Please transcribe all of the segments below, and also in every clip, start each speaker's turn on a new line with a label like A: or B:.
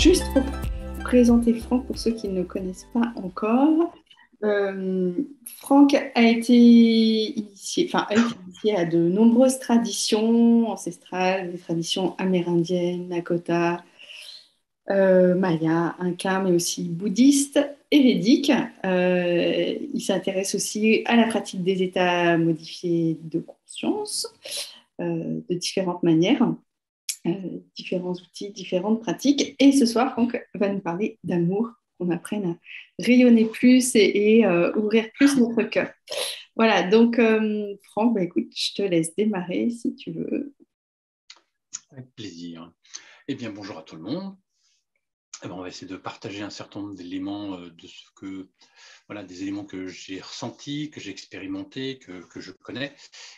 A: juste pour présenter Franck, pour ceux qui ne le connaissent pas encore, Franck a été initié à de nombreuses traditions ancestrales, des traditions amérindiennes, Lakota, Maya, Inca, mais aussi bouddhistes et védiques. Il s'intéresse aussi à la pratique des états modifiés de conscience de différentes manières, différents outils, différentes pratiques. Et ce soir, Franck va nous parler d'amour, qu'on apprenne à rayonner plus et ouvrir plus notre cœur. Voilà, donc Franck, bah, écoute, je te laisse démarrer si tu veux.
B: Avec plaisir. Eh bien, bonjour à tout le monde. Eh bien, on va essayer de partager un certain nombre d'éléments des éléments que j'ai ressentis, que j'ai expérimentés, que je connais.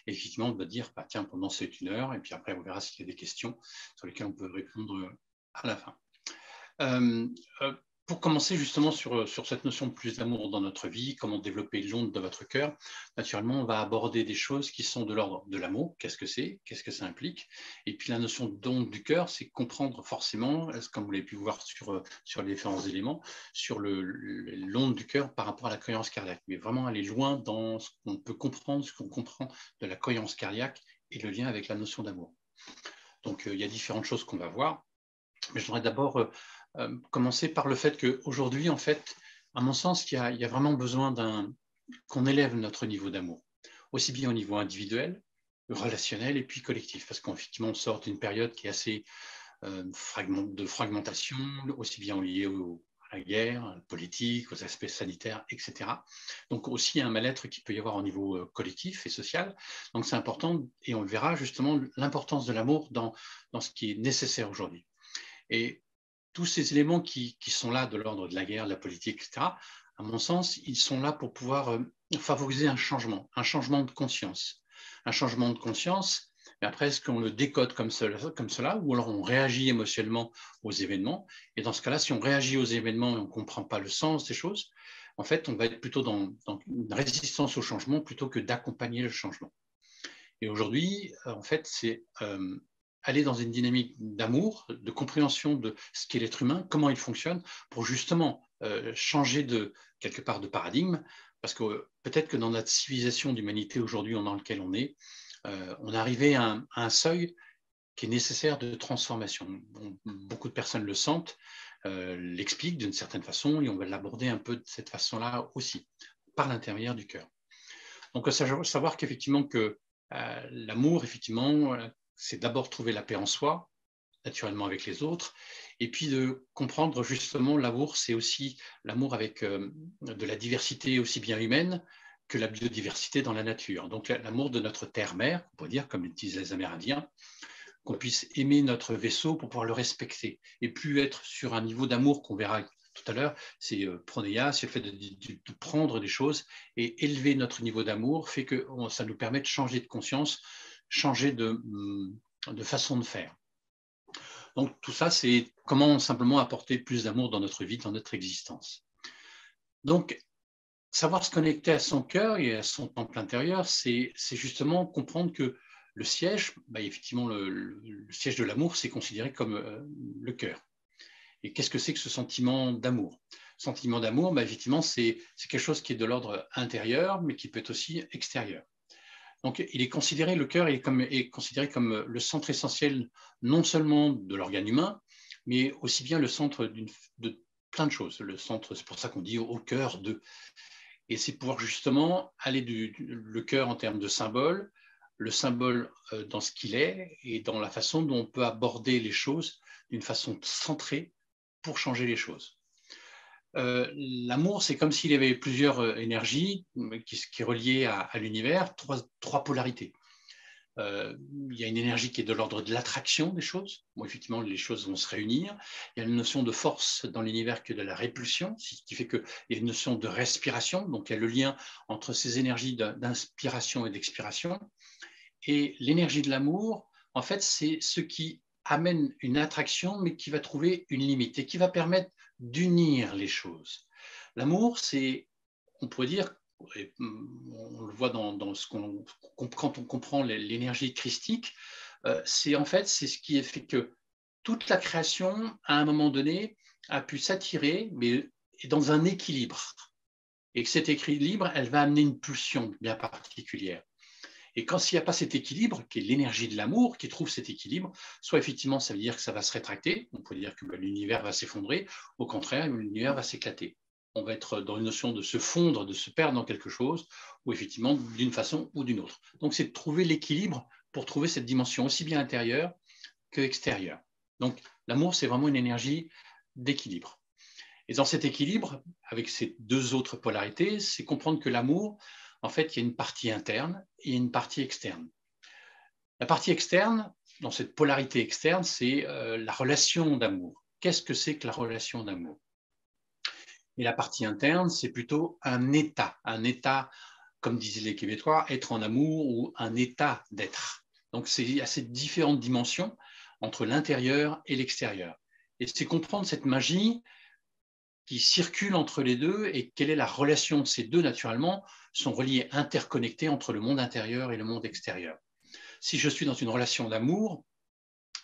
B: Et effectivement, on va dire, bah, tiens, pendant cette 1 heure, et puis après, on verra s'il y a des questions sur lesquelles on peut répondre à la fin. Pour commencer justement sur cette notion de plus d'amour dans notre vie, comment développer l'onde de votre cœur, naturellement, on va aborder des choses qui sont de l'ordre de l'amour. Qu'est-ce que c'est? Qu'est-ce que ça implique? Et puis la notion d'onde du cœur, c'est comprendre forcément, comme vous l'avez pu voir sur les différents éléments, sur l'onde du cœur par rapport à la cohérence cardiaque. Mais vraiment aller loin dans ce qu'on peut comprendre, ce qu'on comprend de la cohérence cardiaque et le lien avec la notion d'amour. Donc il y a différentes choses qu'on va voir. Mais je voudrais d'abord commencer par le fait qu'aujourd'hui, en fait, à mon sens, il y a vraiment besoin qu'on élève notre niveau d'amour, aussi bien au niveau individuel, relationnel et puis collectif, parce qu'effectivement, on sort d'une période qui est assez de fragmentation, aussi bien liée à la guerre, à la politique, aux aspects sanitaires, etc. Donc aussi un mal-être qui peut y avoir au niveau collectif et social. Donc c'est important, et on le verra justement, l'importance de l'amour dans ce qui est nécessaire aujourd'hui. Et tous ces éléments qui sont là de l'ordre de la guerre, de la politique, etc., à mon sens, ils sont là pour pouvoir favoriser un changement de conscience. Un changement de conscience, mais après, est-ce qu'on le décode comme cela, ou alors on réagit émotionnellement aux événements? Et dans ce cas-là, si on réagit aux événements et on ne comprend pas le sens des choses, en fait, on va être plutôt dans une résistance au changement plutôt que d'accompagner le changement. Et aujourd'hui, en fait, c'est aller dans une dynamique d'amour, de compréhension de ce qu'est l'être humain, comment il fonctionne, pour justement changer quelque part de paradigme, parce que peut-être que dans notre civilisation d'humanité aujourd'hui dans laquelle on est arrivé à un seuil qui est nécessaire de transformation. Bon, beaucoup de personnes le sentent, l'expliquent d'une certaine façon, et on va l'aborder un peu de cette façon-là aussi, par l'intermédiaire du cœur. Donc, savoir qu'effectivement que l'amour, effectivement, c'est d'abord trouver la paix en soi, naturellement avec les autres, et puis de comprendre justement l'amour, c'est aussi l'amour avec de la diversité aussi bien humaine que la biodiversité dans la nature. Donc l'amour de notre terre-mère, on pourrait dire, comme le disent les Amérindiens, qu'on puisse aimer notre vaisseau pour pouvoir le respecter, et plus être sur un niveau d'amour qu'on verra tout à l'heure, c'est pronéia, c'est le fait de prendre des choses et élever notre niveau d'amour fait que ça nous permet de changer de conscience, changer de façon de faire. Donc tout ça, c'est comment simplement apporter plus d'amour dans notre vie, dans notre existence. Donc, savoir se connecter à son cœur et à son temple intérieur, c'est justement comprendre que le siège, effectivement, le siège de l'amour, c'est considéré comme le cœur. Et qu'est-ce que c'est que ce sentiment d'amour? Sentiment d'amour, effectivement, c'est quelque chose qui est de l'ordre intérieur, mais qui peut être aussi extérieur. Donc, le cœur est considéré comme le centre essentiel, non seulement de l'organe humain, mais aussi bien le centre de plein de choses. Le centre, c'est pour ça qu'on dit au cœur de. Et c'est pouvoir justement aller le cœur en termes de symbole, le symbole dans ce qu'il est et dans la façon dont on peut aborder les choses d'une façon centrée pour changer les choses. L'amour, c'est comme s'il y avait plusieurs énergies qui est reliée à l'univers, trois polarités. Il y a une énergie qui est de l'ordre de l'attraction des choses. Bon, effectivement, les choses vont se réunir. Il y a une notion de force dans l'univers qui est de la répulsion, ce qui fait qu'il y a une notion de respiration. Donc, il y a le lien entre ces énergies d'inspiration et d'expiration. Et l'énergie de l'amour, en fait, c'est ce qui amène une attraction, mais qui va trouver une limite et qui va permettre d'unir les choses. L'amour, c'est, on pourrait dire, et on le voit quand on comprend l'énergie christique, c'est ce qui fait que toute la création, à un moment donné, a pu s'attirer, mais est dans un équilibre. Et que cet équilibre, elle va amener une pulsion bien particulière. Et quand s'il n'y a pas cet équilibre, qui est l'énergie de l'amour, qui trouve cet équilibre, soit effectivement, ça veut dire que ça va se rétracter, on peut dire que l'univers va s'effondrer, au contraire, l'univers va s'éclater. On va être dans une notion de se fondre, de se perdre dans quelque chose, ou effectivement d'une façon ou d'une autre. Donc c'est de trouver l'équilibre pour trouver cette dimension aussi bien intérieure que extérieure. Donc l'amour, c'est vraiment une énergie d'équilibre. Et dans cet équilibre, avec ces deux autres polarités, c'est comprendre que l'amour, en fait, il y a une partie interne et une partie externe. La partie externe, dans cette polarité externe, c'est la relation d'amour. Qu'est-ce que c'est que la relation d'amour? Et la partie interne, c'est plutôt un état, comme disaient les Québécois, être en amour ou un état d'être. Donc, il y a ces différentes dimensions entre l'intérieur et l'extérieur. Et c'est comprendre cette magie qui circule entre les deux et quelle est la relation de ces deux, naturellement, sont reliés, interconnectés entre le monde intérieur et le monde extérieur. Si je suis dans une relation d'amour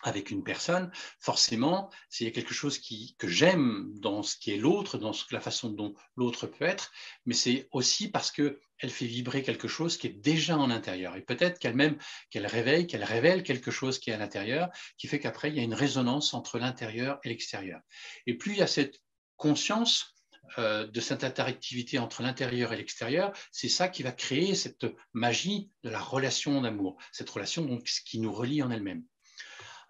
B: avec une personne, forcément, s'il y a quelque chose que j'aime dans ce qui est l'autre, dans la façon dont l'autre peut être, mais c'est aussi parce qu'elle fait vibrer quelque chose qui est déjà en l'intérieur. Et peut-être qu'elle révèle quelque chose qui est à l'intérieur, qui fait qu'après, il y a une résonance entre l'intérieur et l'extérieur. Et plus il y a cette conscience de cette interactivité entre l'intérieur et l'extérieur, c'est ça qui va créer cette magie de la relation d'amour, cette relation donc, qui nous relie en elle-même.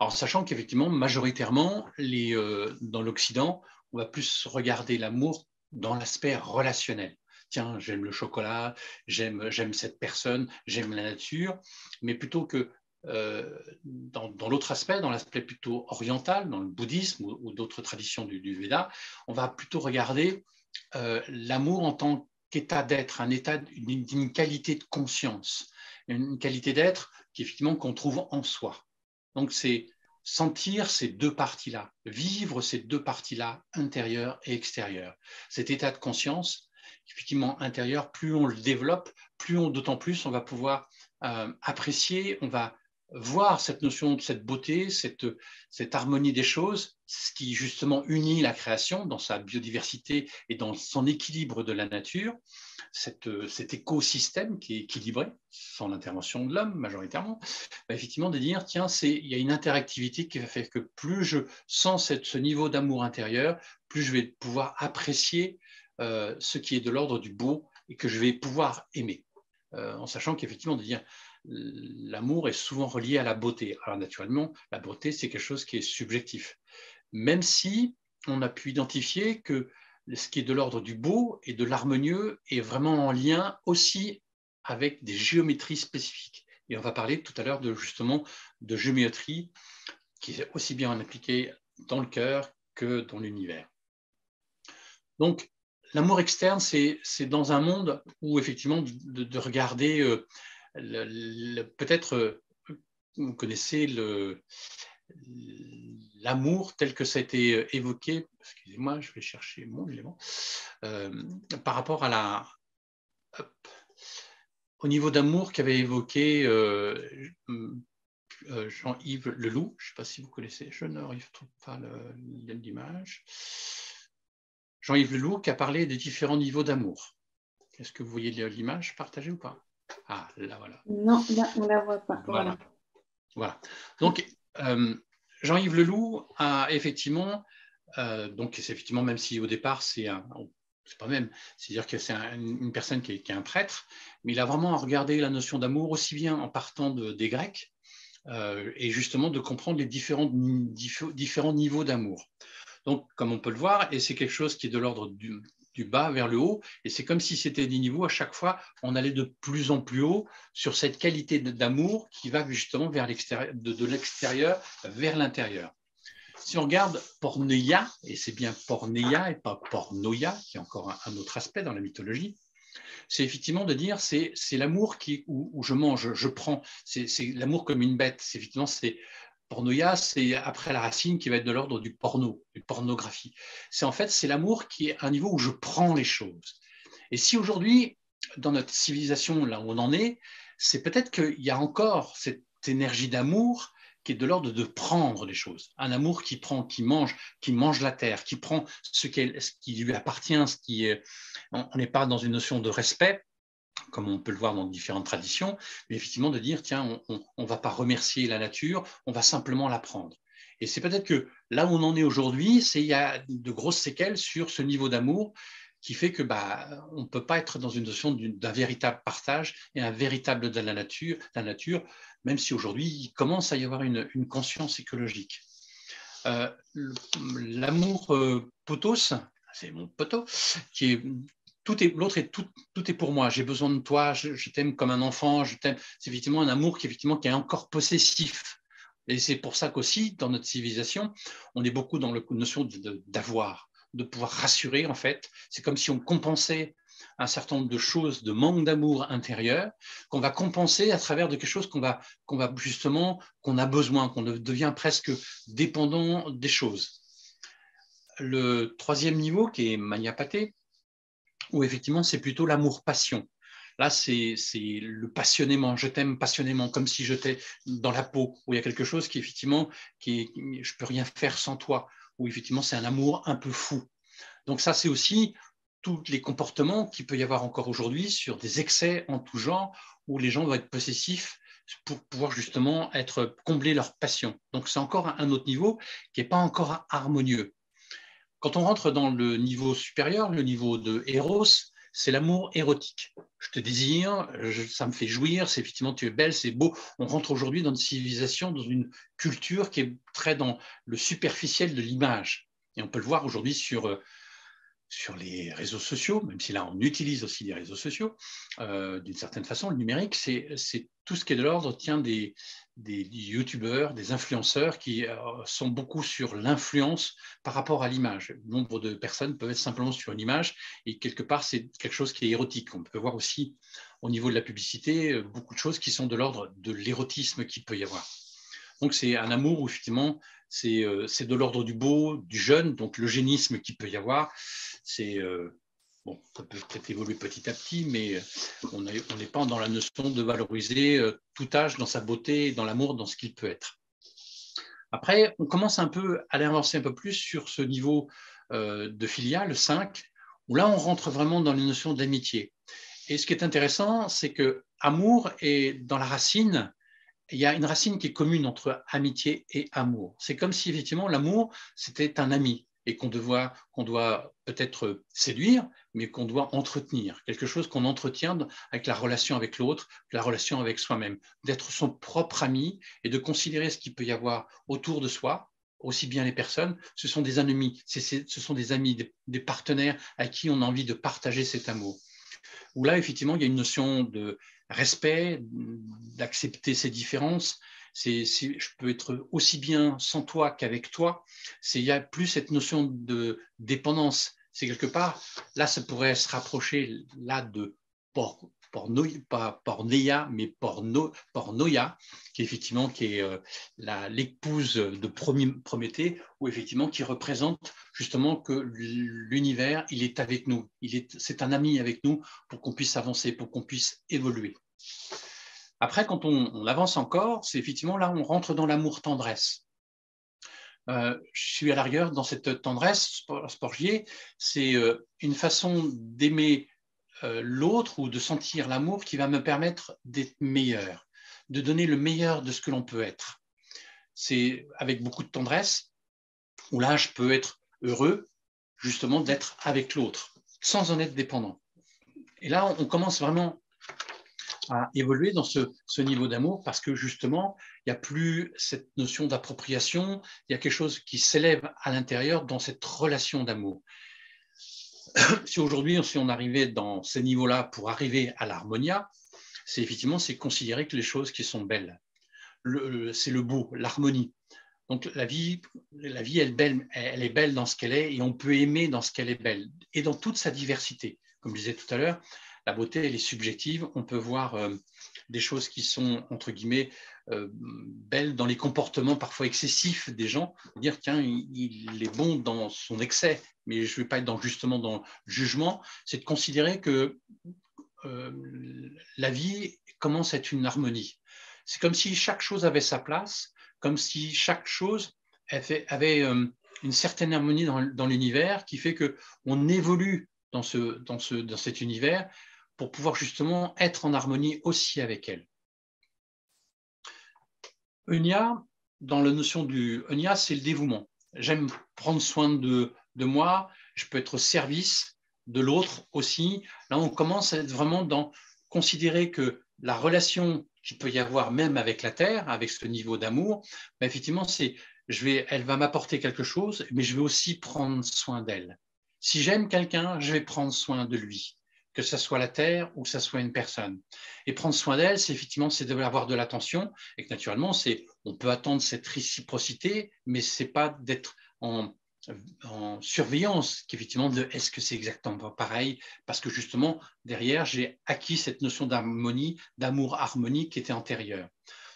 B: Alors, sachant qu'effectivement, majoritairement, dans l'Occident, on va plus regarder l'amour dans l'aspect relationnel. Tiens, j'aime le chocolat, j'aime cette personne, j'aime la nature, mais plutôt que dans l'autre aspect, dans l'aspect plutôt oriental, dans le bouddhisme ou d'autres traditions du Veda, on va plutôt regarder l'amour en tant qu'état d'être, un état d'une qualité de conscience, une qualité d'être qu'effectivement qu'on trouve en soi. Donc, c'est sentir ces deux parties-là, vivre ces deux parties-là, intérieure et extérieure. Cet état de conscience, effectivement intérieur, plus on le développe, d'autant plus on va pouvoir apprécier, on va voir cette notion de cette beauté, cette harmonie des choses, ce qui justement unit la création dans sa biodiversité et dans son équilibre de la nature, cet écosystème qui est équilibré, sans l'intervention de l'homme majoritairement, effectivement de dire, tiens, il y a une interactivité qui va faire que plus je sens ce niveau d'amour intérieur, plus je vais pouvoir apprécier ce qui est de l'ordre du beau et que je vais pouvoir aimer. En sachant qu'effectivement, de dire l'amour est souvent relié à la beauté. Alors naturellement, la beauté, c'est quelque chose qui est subjectif. Même si on a pu identifier que ce qui est de l'ordre du beau et de l'harmonieux est vraiment en lien aussi avec des géométries spécifiques. Et on va parler tout à l'heure justement de géométrie qui est aussi bien appliquée dans le cœur que dans l'univers. Donc, l'amour externe, c'est dans un monde où effectivement de regarder peut-être vous connaissez l'amour tel que ça a été évoqué, excusez-moi, je vais chercher mon élément, par rapport à au niveau d'amour qu'avait évoqué Jean-Yves Leloup. Je ne sais pas si vous connaissez, je ne trouve pas l'image. Jean-Yves Leloup qui a parlé des différents niveaux d'amour. Est-ce que vous voyez l'image partagée ou pas? Ah, là, voilà.
A: Non, là, on ne la voit pas.
B: Voilà. Donc, Jean-Yves Leloup a effectivement, donc c'est effectivement, même si au départ, c'est pas même, c'est-à-dire que c'est une personne qui est un prêtre, mais il a vraiment regardé la notion d'amour aussi bien en partant des Grecs et justement de comprendre les différents niveaux d'amour. Donc, comme on peut le voir, et c'est quelque chose qui est de l'ordre du bas vers le haut, et c'est comme si c'était des niveaux, à chaque fois, on allait de plus en plus haut sur cette qualité d'amour qui va justement vers l'extérieur, de l'extérieur vers l'intérieur. Si on regarde porneia, et c'est bien porneia et pas pornoia, qui est encore un autre aspect dans la mythologie, c'est effectivement de dire c'est l'amour où je mange, je prends, c'est l'amour comme une bête, c'est effectivement pornoia, c'est après la racine qui va être de l'ordre du porno, de pornographie. C'est l'amour qui est à un niveau où je prends les choses. Et si aujourd'hui, dans notre civilisation, là où on en est, c'est peut-être qu'il y a encore cette énergie d'amour qui est de l'ordre de prendre les choses. Un amour qui prend, qui mange la terre, qui prend ce qui lui appartient, on n'est pas dans une notion de respect, comme on peut le voir dans différentes traditions, mais effectivement de dire, tiens, on ne va pas remercier la nature, on va simplement la prendre. Et c'est peut-être que là où on en est aujourd'hui, il y a de grosses séquelles sur ce niveau d'amour qui fait que on ne peut pas être dans une notion d'un véritable partage et un véritable de la nature, même si aujourd'hui, il commence à y avoir une conscience écologique. L'amour potos, c'est mon poteau, qui est l'autre est tout est pour moi. J'ai besoin de toi, je t'aime comme un enfant, je t'aime. C'est effectivement un amour qui est encore possessif. Et c'est pour ça qu'aussi, dans notre civilisation, on est beaucoup dans la notion d'avoir, de pouvoir rassurer, en fait. C'est comme si on compensait un certain nombre de choses, de manque d'amour intérieur, qu'on va compenser à travers de quelque chose qu'on a besoin, qu'on devient presque dépendant des choses. Le troisième niveau, qui est Maniapaté, où effectivement c'est plutôt l'amour-passion. Là, c'est le passionnément, je t'aime passionnément, comme si j'étais dans la peau, où il y a quelque chose qui effectivement, je peux rien faire sans toi, où effectivement c'est un amour un peu fou. Donc ça, c'est aussi tous les comportements qu'il peut y avoir encore aujourd'hui sur des excès en tout genre, où les gens vont être possessifs pour pouvoir justement combler leur passion. Donc c'est encore un autre niveau qui n'est pas encore harmonieux. Quand on rentre dans le niveau supérieur, le niveau de Eros, c'est l'amour érotique. Je te désire, ça me fait jouir, c'est effectivement tu es belle, c'est beau. On rentre aujourd'hui dans une civilisation, dans une culture qui est très dans le superficiel de l'image. Et on peut le voir aujourd'hui sur les réseaux sociaux, même si là on utilise aussi les réseaux sociaux, d'une certaine façon, le numérique, c'est tout ce qui est de l'ordre, des youtubeurs, des influenceurs qui sont beaucoup sur l'influence par rapport à l'image. Le nombre de personnes peuvent être simplement sur une image et quelque part c'est quelque chose qui est érotique. On peut voir aussi au niveau de la publicité beaucoup de choses qui sont de l'ordre de l'érotisme qu'il peut y avoir. Donc c'est un amour où effectivement c'est de l'ordre du beau, du jeune, donc l'eugénisme qu'il peut y avoir. Bon, ça peut peut-être évoluer petit à petit, mais on n'est pas dans la notion de valoriser tout âge dans sa beauté, dans l'amour, dans ce qu'il peut être. Après, on commence un peu à aller avancer un peu plus sur ce niveau de filia, le 5, où là, on rentre vraiment dans les notions d'amitié. Et ce qui est intéressant, c'est que amour est dans la racine. Il y a une racine qui est commune entre amitié et amour. C'est comme si effectivement l'amour, c'était un ami et qu'on doit peut-être séduire, mais qu'on doit entretenir. Quelque chose qu'on entretient avec la relation avec l'autre, la relation avec soi-même. D'être son propre ami et de considérer ce qu'il peut y avoir autour de soi, aussi bien les personnes, ce sont des ennemis, ce sont des amis, des partenaires à qui on a envie de partager cet amour. Où là, effectivement, il y a une notion de respect, d'accepter ses différences. Je peux être aussi bien sans toi qu'avec toi. Il y a plus cette notion de dépendance. C'est quelque part, là, ça pourrait se rapprocher là de pas porneia, mais pornoia, qui est l'épouse de Prométhée, ou effectivement qui représente justement que l'univers, il est avec nous, c'est un ami avec nous pour qu'on puisse avancer, pour qu'on puisse évoluer. Après, quand on avance encore, c'est effectivement là où on rentre dans l'amour-tendresse. Je suis à la rigueur dans cette tendresse, Sporgier, c'est une façon d'aimer l'autre ou de sentir l'amour qui va me permettre d'être meilleur, de donner le meilleur de ce que l'on peut être. C'est avec beaucoup de tendresse, où là, je peux être heureux, justement, d'être avec l'autre, sans en être dépendant. Et là, on commence vraiment à évoluer dans ce niveau d'amour parce que, justement, il n'y a plus cette notion d'appropriation, il y a quelque chose qui s'élève à l'intérieur dans cette relation d'amour. Si aujourd'hui, si on arrivait dans ces niveaux-là pour arriver à l'harmonia, c'est effectivement considérer que les choses qui sont belles, c'est le beau, l'harmonie. Donc la vie elle est belle dans ce qu'elle est et on peut aimer dans ce qu'elle est belle et dans toute sa diversité. Comme je disais tout à l'heure, la beauté, elle est subjective. On peut voir des choses qui sont, entre guillemets, belles dans les comportements parfois excessifs des gens. Dire, tiens, il est bon dans son excès, mais je ne vais pas être justement dans le jugement. C'est de considérer que la vie commence à être une harmonie. C'est comme si chaque chose avait sa place, comme si chaque chose avait une certaine harmonie dans l'univers qui fait qu'on évolue dans cet univers pour pouvoir justement être en harmonie aussi avec elle. Eunia, dans la notion du Eunia, c'est le dévouement. J'aime prendre soin de moi, je peux être au service de l'autre aussi. Là, on commence à être vraiment dans considérer que la relation qu'il peut y avoir même avec la Terre, avec ce niveau d'amour, ben effectivement, elle va m'apporter quelque chose, mais je vais aussi prendre soin d'elle. Si j'aime quelqu'un, je vais prendre soin de lui, que ce soit la Terre ou que ce soit une personne. Et prendre soin d'elle, c'est effectivement avoir de l'attention, et que naturellement, on peut attendre cette réciprocité, mais ce n'est pas d'être en surveillance, qu'effectivement, est-ce que c'est exactement pareil, parce que justement, derrière, j'ai acquis cette notion d'harmonie, d'amour harmonique qui était antérieure.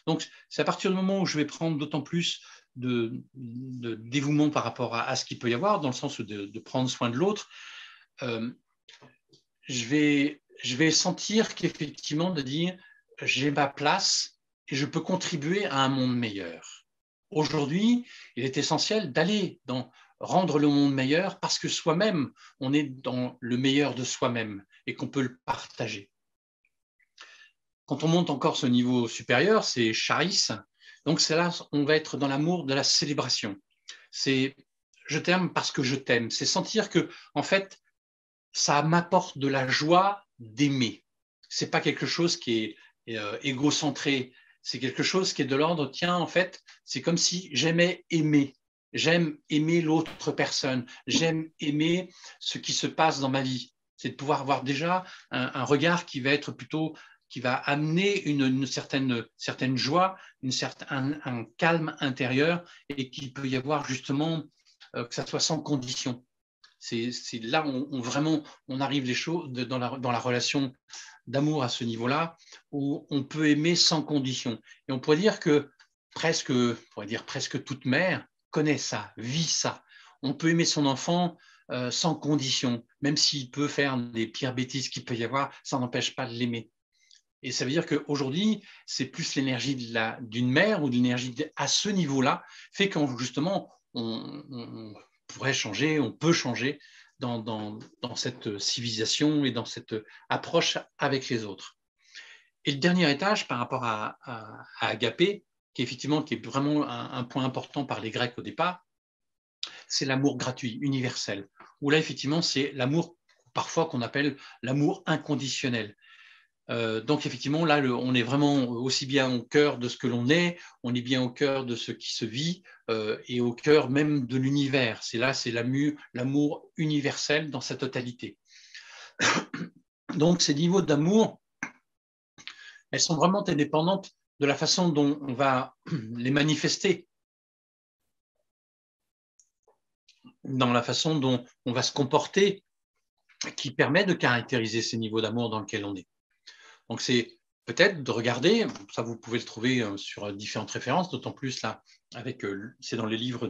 B: Donc, c'est à partir du moment où je vais prendre d'autant plus de dévouement par rapport à ce qu'il peut y avoir, dans le sens de prendre soin de l'autre, je vais sentir qu'effectivement, de dire, j'ai ma place et je peux contribuer à un monde meilleur. Aujourd'hui, il est essentiel d'aller rendre le monde meilleur parce que soi-même, on est dans le meilleur de soi-même et qu'on peut le partager. Quand on monte encore ce niveau supérieur, c'est charis. Donc c'est là, on va être dans l'amour de la célébration. C'est je t'aime parce que je t'aime. C'est sentir que, en fait, ça m'apporte de la joie d'aimer. C'est pas quelque chose qui est égocentré. C'est quelque chose qui est de l'ordre, tiens, en fait, c'est comme si j'aimais aimer. J'aime aimer l'autre personne. J'aime aimer ce qui se passe dans ma vie. C'est de pouvoir avoir déjà un regard qui va être plutôt, qui va amener une certaine joie, un calme intérieur et qu'il peut y avoir justement que ça soit sans condition. C'est là où vraiment on arrive les choses dans la relation d'amour à ce niveau-là, où on peut aimer sans condition. Et on pourrait dire que presque toute mère connaît ça, vit ça. On peut aimer son enfant sans condition, même s'il peut faire des pires bêtises qu'il peut y avoir, ça n'empêche pas de l'aimer. Et ça veut dire qu'aujourd'hui, c'est plus l'énergie d'une mère ou de l'énergie à ce niveau-là, fait qu'on justement, on pourrait changer, on peut changer dans cette civilisation et dans cette approche avec les autres. Et le dernier étage, par rapport à Agapé, qui est vraiment un point important par les Grecs au départ, c'est l'amour gratuit, universel, où là, effectivement, c'est l'amour parfois qu'on appelle l'amour inconditionnel. Donc effectivement, là, on est vraiment aussi bien au cœur de ce que l'on est, on est bien au cœur de ce qui se vit et au cœur même de l'univers. C'est l'amour universel dans sa totalité. Donc ces niveaux d'amour, elles sont vraiment indépendantes de la façon dont on va les manifester, dans la façon dont on va se comporter, qui permet de caractériser ces niveaux d'amour dans lesquels on est. Donc, c'est peut-être de regarder, ça vous pouvez le trouver sur différentes références, d'autant plus là, c'est dans les livres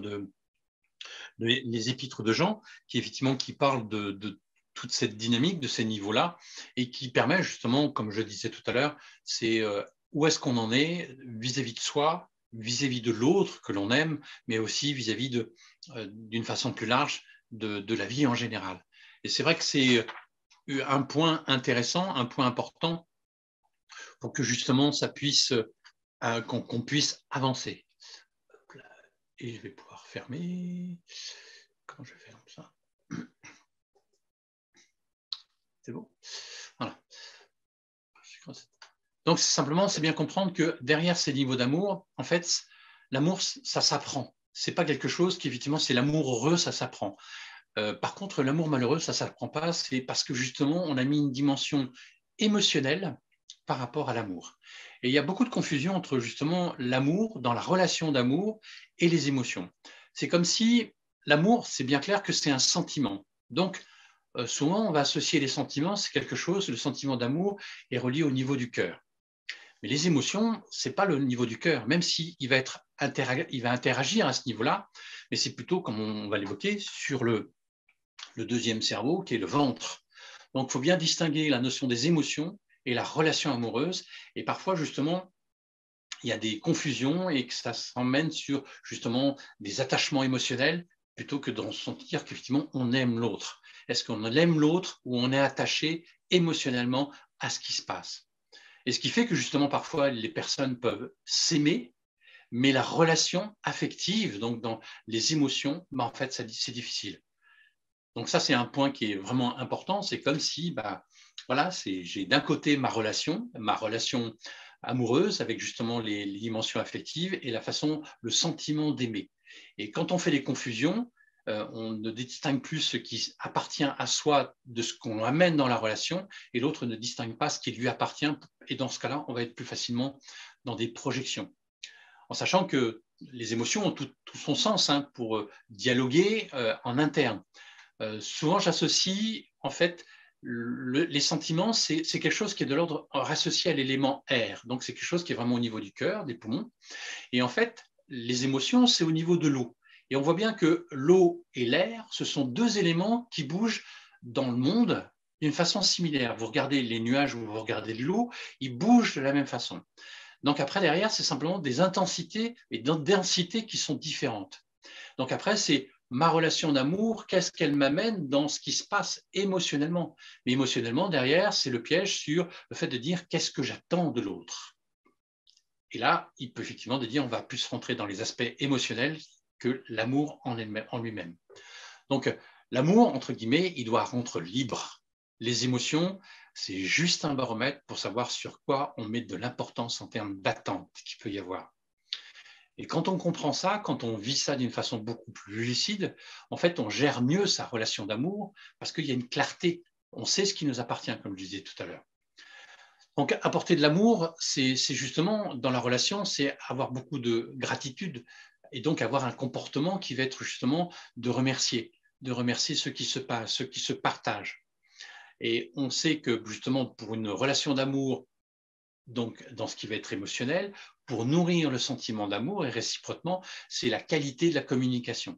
B: les épîtres de Jean, qui parlent de toute cette dynamique, de ces niveaux-là, et qui permet justement, comme je disais tout à l'heure, c'est où est-ce qu'on en est vis-à-vis de soi, vis-à-vis de l'autre que l'on aime, mais aussi vis-à-vis d'une façon plus large de la vie en général. Et c'est vrai que c'est un point intéressant, un point important, pour que justement ça puisse, qu'on puisse avancer. Et je vais pouvoir fermer. Comment je ferme ça? C'est bon? Voilà. Donc simplement, c'est bien comprendre que derrière ces niveaux d'amour, en fait, l'amour, ça s'apprend. C'est pas quelque chose qui, effectivement, c'est l'amour heureux, ça s'apprend. Par contre, l'amour malheureux, ça s'apprend pas. C'est parce que justement, on a mis une dimension émotionnelle par rapport à l'amour. Et il y a beaucoup de confusion entre justement l'amour, dans la relation d'amour, et les émotions. C'est comme si l'amour, c'est bien clair que c'est un sentiment. Donc, souvent, on va associer les sentiments, c'est quelque chose, le sentiment d'amour est relié au niveau du cœur. Mais les émotions, ce n'est pas le niveau du cœur, même s'il va interagir à ce niveau-là, mais c'est plutôt, comme on va l'évoquer, sur le deuxième cerveau, qui est le ventre. Donc, il faut bien distinguer la notion des émotions et la relation amoureuse. Et parfois, justement, il y a des confusions et que ça s'emmène sur justement des attachements émotionnels plutôt que de sentir qu'effectivement on aime l'autre. Est-ce qu'on aime l'autre ou on est attaché émotionnellement à ce qui se passe? Et ce qui fait que justement parfois les personnes peuvent s'aimer, mais la relation affective, donc dans les émotions, en fait c'est difficile. Donc ça c'est un point qui est vraiment important. C'est comme si voilà, j'ai d'un côté ma relation amoureuse avec justement les dimensions affectives et la façon, le sentiment d'aimer. Et quand on fait les confusions, on ne distingue plus ce qui appartient à soi de ce qu'on amène dans la relation et l'autre ne distingue pas ce qui lui appartient. Et dans ce cas-là, on va être plus facilement dans des projections. En sachant que les émotions ont tout son sens pour dialoguer en interne. Souvent, j'associe en fait les sentiments, c'est quelque chose qui est de l'ordre associé à l'élément air. Donc, c'est quelque chose qui est vraiment au niveau du cœur, des poumons. Et en fait, les émotions, c'est au niveau de l'eau. Et on voit bien que l'eau et l'air, ce sont deux éléments qui bougent dans le monde d'une façon similaire. Vous regardez les nuages ou vous regardez l'eau, ils bougent de la même façon. Donc après, derrière, c'est simplement des intensités et des densités qui sont différentes. Donc après, c'est ma relation d'amour, qu'est-ce qu'elle m'amène dans ce qui se passe émotionnellement. Mais émotionnellement, derrière, c'est le piège sur le fait de dire qu'est-ce que j'attends de l'autre. Et là, il peut effectivement dire on va plus rentrer dans les aspects émotionnels que l'amour en lui-même. Donc, l'amour, entre guillemets, il doit rendre libre. Les émotions, c'est juste un baromètre pour savoir sur quoi on met de l'importance en termes d'attente qu'il peut y avoir. Et quand on comprend ça, quand on vit ça d'une façon beaucoup plus lucide, en fait, on gère mieux sa relation d'amour parce qu'il y a une clarté. On sait ce qui nous appartient, comme je disais tout à l'heure. Donc, apporter de l'amour, c'est justement, dans la relation, c'est avoir beaucoup de gratitude et donc avoir un comportement qui va être justement de remercier ce qui se passe, ce qui se partage. Et on sait que justement, pour une relation d'amour, donc dans ce qui va être émotionnel, pour nourrir le sentiment d'amour et réciproquement, c'est la qualité de la communication.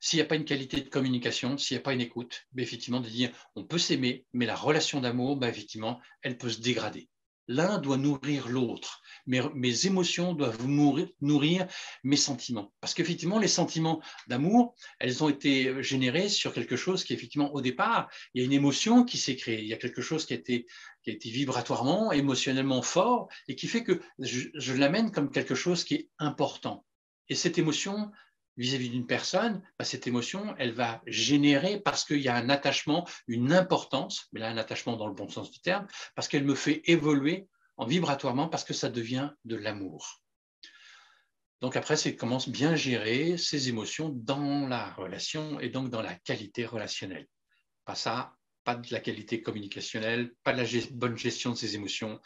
B: S'il n'y a pas une qualité de communication, s'il n'y a pas une écoute, effectivement, de dire on peut s'aimer, mais la relation d'amour, effectivement, elle peut se dégrader. L'un doit nourrir l'autre. Mes émotions doivent nourrir mes sentiments. Parce qu'effectivement, les sentiments d'amour, elles ont été générés sur quelque chose qui, effectivement, au départ, il y a une émotion qui s'est créée. Il y a quelque chose qui a été vibratoirement, émotionnellement fort et qui fait que je l'amène comme quelque chose qui est important. Et cette émotion, vis-à-vis d'une personne, cette émotion, elle va générer parce qu'il y a un attachement, une importance, mais là un attachement dans le bon sens du terme, parce qu'elle me fait évoluer en vibratoirement parce que ça devient de l'amour. Donc après, c'est comment bien gérer ces émotions dans la relation et donc dans la qualité relationnelle. Pas ça, pas de la qualité communicationnelle, pas de la bonne gestion de ces émotions.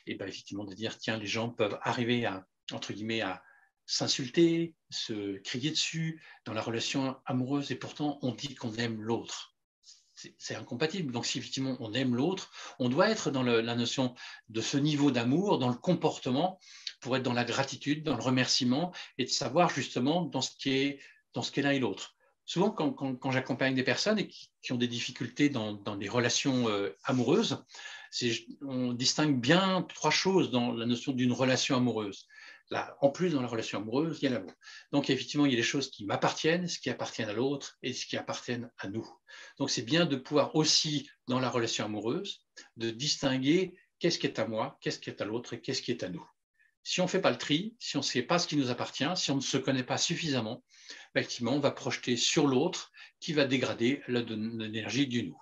B: Et effectivement, de dire, tiens, les gens peuvent arriver à, entre guillemets, à s'insulter, se crier dessus dans la relation amoureuse et pourtant on dit qu'on aime l'autre. C'est incompatible. Donc si effectivement on aime l'autre, on doit être dans la notion de ce niveau d'amour, dans le comportement, pour être dans la gratitude, dans le remerciement et de savoir justement dans ce qu'est l'un et l'autre. Souvent, quand j'accompagne des personnes et qui ont des difficultés dans des relations amoureuses, on distingue bien trois choses dans la notion d'une relation amoureuse. Là, en plus, dans la relation amoureuse, il y a l'amour. Donc, effectivement, il y a des choses qui m'appartiennent, ce qui appartient à l'autre et ce qui appartient à nous. Donc, c'est bien de pouvoir aussi, dans la relation amoureuse, de distinguer qu'est-ce qui est à moi, qu'est-ce qui est à l'autre et qu'est-ce qui est à nous. Si on ne fait pas le tri, si on ne sait pas ce qui nous appartient, si on ne se connaît pas suffisamment, effectivement, on va projeter sur l'autre qui va dégrader l'énergie du nous.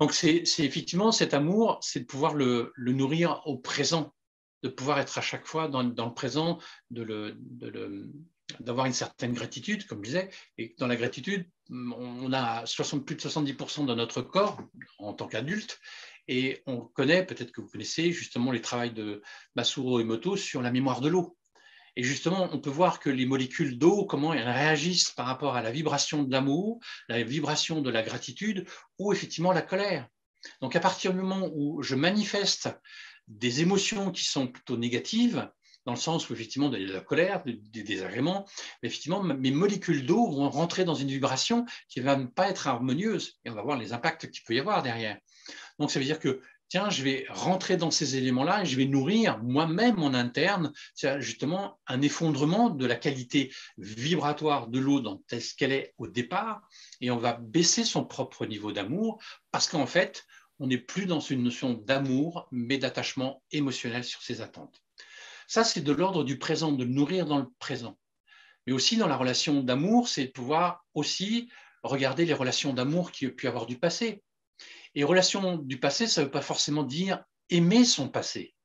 B: Donc, c'est effectivement cet amour, c'est de pouvoir le nourrir au présent, de pouvoir être à chaque fois dans le présent, d'avoir une certaine gratitude, comme je disais. Et dans la gratitude, on a plus de 70% de notre corps en tant qu'adulte. Et on connaît, peut-être que vous connaissez justement les travaux de Masaru Emoto sur la mémoire de l'eau. Et justement, on peut voir que les molécules d'eau, comment elles réagissent par rapport à la vibration de l'amour, la vibration de la gratitude ou effectivement la colère. Donc à partir du moment où je manifeste des émotions qui sont plutôt négatives, dans le sens où effectivement de la colère, des désagréments, effectivement mes molécules d'eau vont rentrer dans une vibration qui ne va pas être harmonieuse et on va voir les impacts qu'il peut y avoir derrière. Donc ça veut dire que tiens, je vais rentrer dans ces éléments-là et je vais nourrir moi-même en interne, c'est justement un effondrement de la qualité vibratoire de l'eau dans telle qu'elle est au départ, et on va baisser son propre niveau d'amour parce qu'en fait, on n'est plus dans une notion d'amour, mais d'attachement émotionnel sur ses attentes. Ça, c'est de l'ordre du présent, de nourrir dans le présent. Mais aussi dans la relation d'amour, c'est de pouvoir aussi regarder les relations d'amour qu'il y a pu avoir du passé. Et relation du passé, ça ne veut pas forcément dire aimer son passé.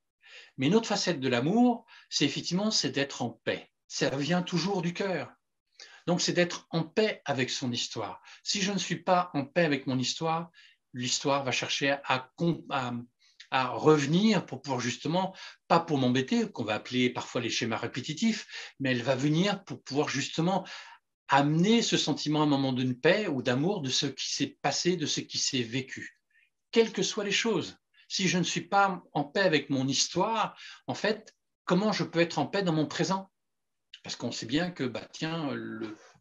B: Mais une autre facette de l'amour, c'est effectivement c'est d'être en paix. Ça vient toujours du cœur. Donc c'est d'être en paix avec son histoire. Si je ne suis pas en paix avec mon histoire, l'histoire va chercher à revenir pour pouvoir justement, pas pour m'embêter, qu'on va appeler parfois les schémas répétitifs, mais elle va venir pour pouvoir justement amener ce sentiment à un moment de paix ou d'amour de ce qui s'est passé, de ce qui s'est vécu. Quelles que soient les choses. Si je ne suis pas en paix avec mon histoire, en fait, comment je peux être en paix dans mon présent? Parce qu'on sait bien que, tiens,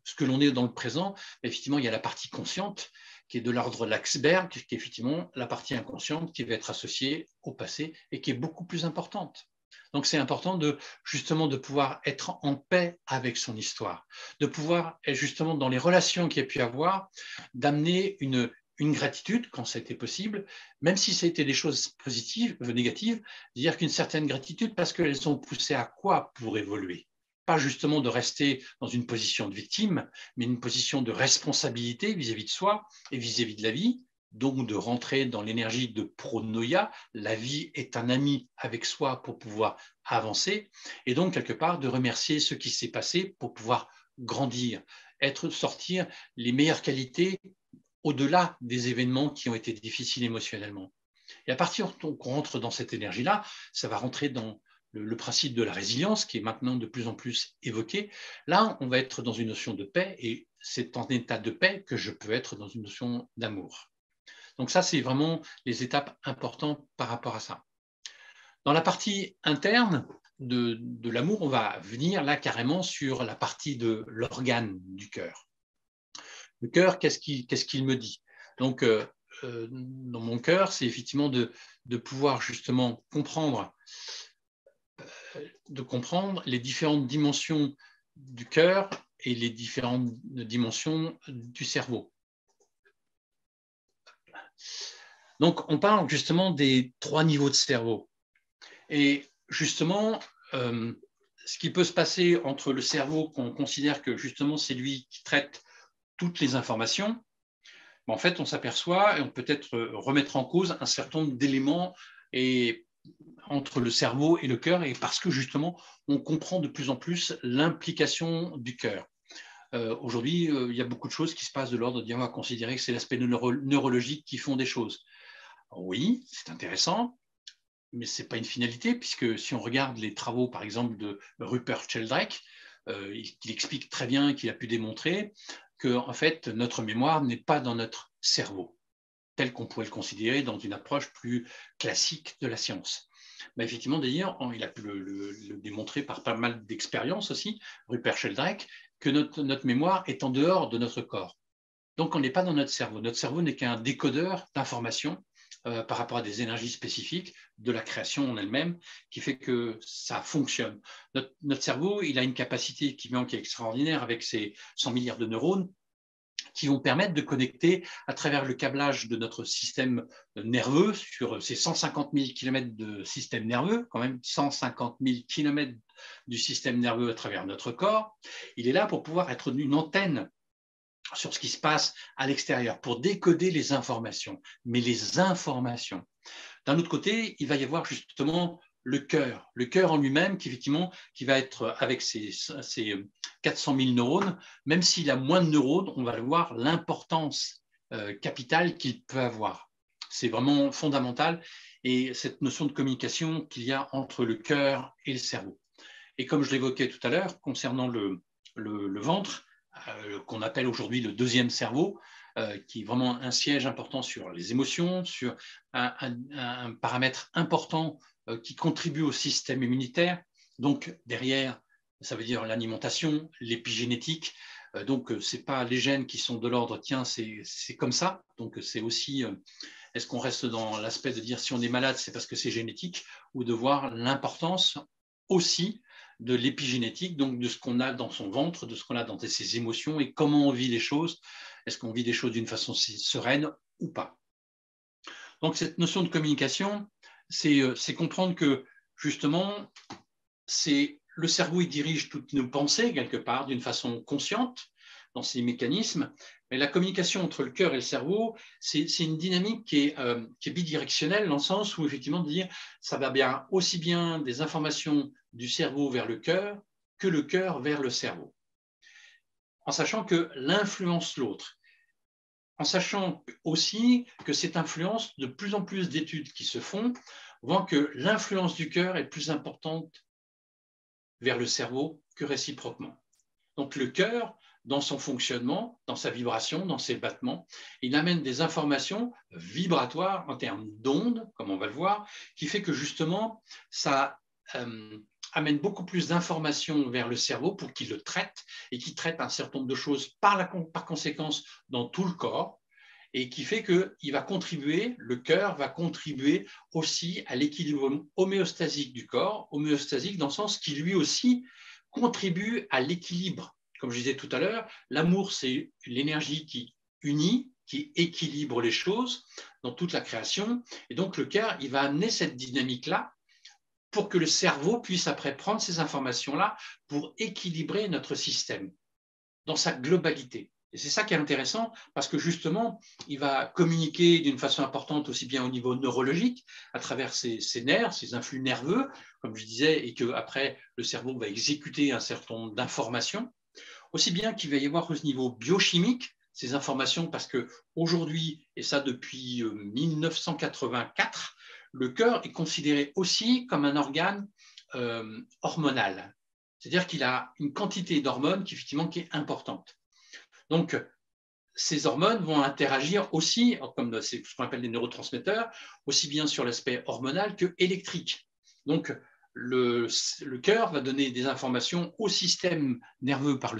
B: ce que l'on est dans le présent, effectivement, il y a la partie consciente qui est de l'ordre de l'iceberg, qui est effectivement la partie inconsciente qui va être associée au passé et qui est beaucoup plus importante. Donc, c'est important justement de pouvoir être en paix avec son histoire, de pouvoir, justement, dans les relations qu'il y a pu avoir, d'amener une gratitude quand ça a été possible, même si ça a été des choses positives, négatives, dire qu'une certaine gratitude parce qu'elles ont poussé à quoi pour évoluer? Pas justement de rester dans une position de victime, mais une position de responsabilité vis-à-vis de soi et vis-à-vis de la vie, donc de rentrer dans l'énergie de pronoia, la vie est un ami avec soi pour pouvoir avancer, et donc quelque part de remercier ce qui s'est passé pour pouvoir grandir, sortir les meilleures qualités au-delà des événements qui ont été difficiles émotionnellement. Et à partir qu'on rentre dans cette énergie-là, ça va rentrer dans le principe de la résilience qui est maintenant de plus en plus évoqué. Là, on va être dans une notion de paix et c'est en état de paix que je peux être dans une notion d'amour. Donc ça, c'est vraiment les étapes importantes par rapport à ça. Dans la partie interne de l'amour, on va venir là carrément sur la partie de l'organe du cœur. Le cœur, qu'est-ce qu'il me dit? Donc, dans mon cœur, c'est effectivement de pouvoir justement comprendre les différentes dimensions du cœur et les différentes dimensions du cerveau. Donc, on parle justement des 3 niveaux de cerveau. Et justement, ce qui peut se passer entre le cerveau, qu'on considère que justement c'est lui qui traite toutes les informations, en fait, on s'aperçoit et on peut peut-être remettre en cause un certain nombre d'éléments entre le cerveau et le cœur, et parce que justement, on comprend de plus en plus l'implication du cœur. Aujourd'hui, il y a beaucoup de choses qui se passent de l'ordre de on va considérer que c'est l'aspect neurologique qui font des choses. Oui, c'est intéressant, mais ce n'est pas une finalité, puisque si on regarde les travaux, par exemple, de Rupert Sheldrake, il explique très bien, qu'il a pu démontrer que en fait, notre mémoire n'est pas dans notre cerveau, tel qu'on pourrait le considérer dans une approche plus classique de la science. Mais effectivement, d'ailleurs, il a pu le démontrer par pas mal d'expériences aussi, Rupert Sheldrake, que notre mémoire est en dehors de notre corps. Donc, on n'est pas dans notre cerveau. Notre cerveau n'est qu'un décodeur d'informations par rapport à des énergies spécifiques de la création en elle-même, qui fait que ça fonctionne. Notre cerveau, il a une capacité qui est extraordinaire avec ses 100 milliards de neurones qui vont permettre de connecter à travers le câblage de notre système nerveux sur ces 150 000 km de système nerveux, quand même 150 000 km du système nerveux à travers notre corps. Il est là pour pouvoir être une antenne sur ce qui se passe à l'extérieur, pour décoder les informations. Mais les informations. D'un autre côté, il va y avoir justement le cœur en lui-même qui va être avec ses 400 000 neurones, même s'il a moins de neurones, on va le voir l'importance capitale qu'il peut avoir. C'est vraiment fondamental, et cette notion de communication qu'il y a entre le cœur et le cerveau. Et comme je l'évoquais tout à l'heure, concernant le ventre, qu'on appelle aujourd'hui le deuxième cerveau, qui est vraiment un siège important sur les émotions, sur un paramètre important qui contribue au système immunitaire. Donc derrière, ça veut dire l'alimentation, l'épigénétique, Donc, ce n'est pas les gènes qui sont de l'ordre, tiens, c'est comme ça. Donc, c'est aussi, est-ce qu'on reste dans l'aspect de dire si on est malade, c'est parce que c'est génétique, ou de voir l'importance aussi de l'épigénétique, donc de ce qu'on a dans son ventre, de ce qu'on a dans ses émotions et comment on vit les choses. Est-ce qu'on vit des choses d'une façon sereine ou pas? Donc, cette notion de communication, c'est comprendre que, justement, c'est le cerveau, il dirige toutes nos pensées, quelque part, d'une façon consciente, dans ces mécanismes. Mais la communication entre le cœur et le cerveau, c'est une dynamique qui est bidirectionnelle, dans le sens où, effectivement, de dire, ça va bien aussi bien des informations du cerveau vers le cœur que le cœur vers le cerveau. En sachant que l'influence l'autre, en sachant aussi que cette influence, de plus en plus d'études qui se font, voient que l'influence du cœur est plus importante vers le cerveau que réciproquement. Donc le cœur, dans son fonctionnement, dans sa vibration, dans ses battements, il amène des informations vibratoires en termes d'ondes, comme on va le voir, qui fait que justement, ça amène beaucoup plus d'informations vers le cerveau pour qu'il le traite et qu'il traite un certain nombre de choses par conséquence dans tout le corps, et qui fait qu'il va contribuer, le cœur va contribuer aussi à l'équilibre homéostasique du corps, homéostasique dans le sens qu'il lui aussi contribue à l'équilibre. Comme je disais tout à l'heure, l'amour, c'est l'énergie qui unit, qui équilibre les choses dans toute la création. Et donc le cœur, il va amener cette dynamique-là pour que le cerveau puisse après prendre ces informations-là pour équilibrer notre système dans sa globalité. Et c'est ça qui est intéressant parce que justement, il va communiquer d'une façon importante aussi bien au niveau neurologique, à travers ses nerfs, ses influx nerveux, comme je disais, et qu'après, le cerveau va exécuter un certain nombre d'informations, aussi bien qu'il va y avoir au niveau biochimique ces informations parce qu'aujourd'hui, et ça depuis 1984, le cœur est considéré aussi comme un organe hormonal. C'est-à-dire qu'il a une quantité d'hormones qui, effectivement, qui est importante. Donc, ces hormones vont interagir aussi, comme c'est ce qu'on appelle des neurotransmetteurs, aussi bien sur l'aspect hormonal que électrique. Donc, le cœur va donner des informations au système nerveux par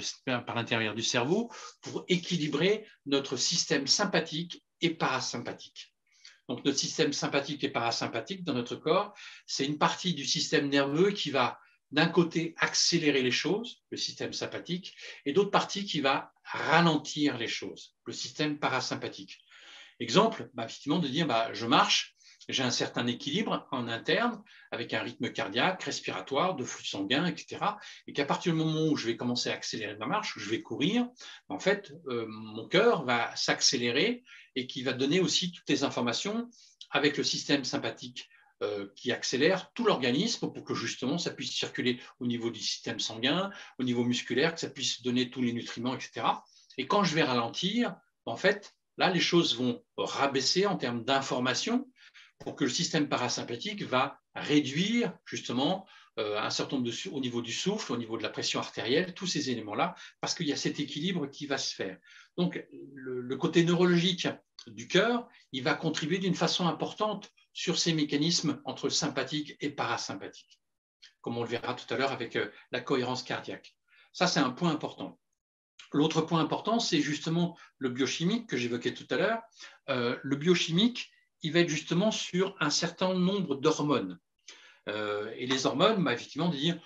B: l'intérieur du cerveau pour équilibrer notre système sympathique et parasympathique. Donc, notre système sympathique et parasympathique dans notre corps, c'est une partie du système nerveux qui va d'un côté accélérer les choses, le système sympathique, et d'autre partie qui va ralentir les choses, le système parasympathique. Exemple, effectivement, de dire je marche, j'ai un certain équilibre en interne avec un rythme cardiaque, respiratoire, de flux sanguin, etc. Et qu'à partir du moment où je vais commencer à accélérer ma marche, où je vais courir, en fait, mon cœur va s'accélérer et qui va donner aussi toutes les informations avec le système sympathique qui accélère tout l'organisme pour que justement ça puisse circuler au niveau du système sanguin, au niveau musculaire, que ça puisse donner tous les nutriments, etc. Et quand je vais ralentir, en fait, là, les choses vont rabaisser en termes d'information pour que le système parasympathique va réduire justement un certain nombre au niveau du souffle, au niveau de la pression artérielle, tous ces éléments-là, parce qu'il y a cet équilibre qui va se faire. Donc, le côté neurologique du cœur, il va contribuer d'une façon importante sur ces mécanismes entre sympathique et parasympathique, comme on le verra tout à l'heure avec la cohérence cardiaque. Ça, c'est un point important. L'autre point important, c'est justement le biochimique que j'évoquais tout à l'heure. Le biochimique, il va être justement sur un certain nombre d'hormones. Et les hormones, effectivement, dire,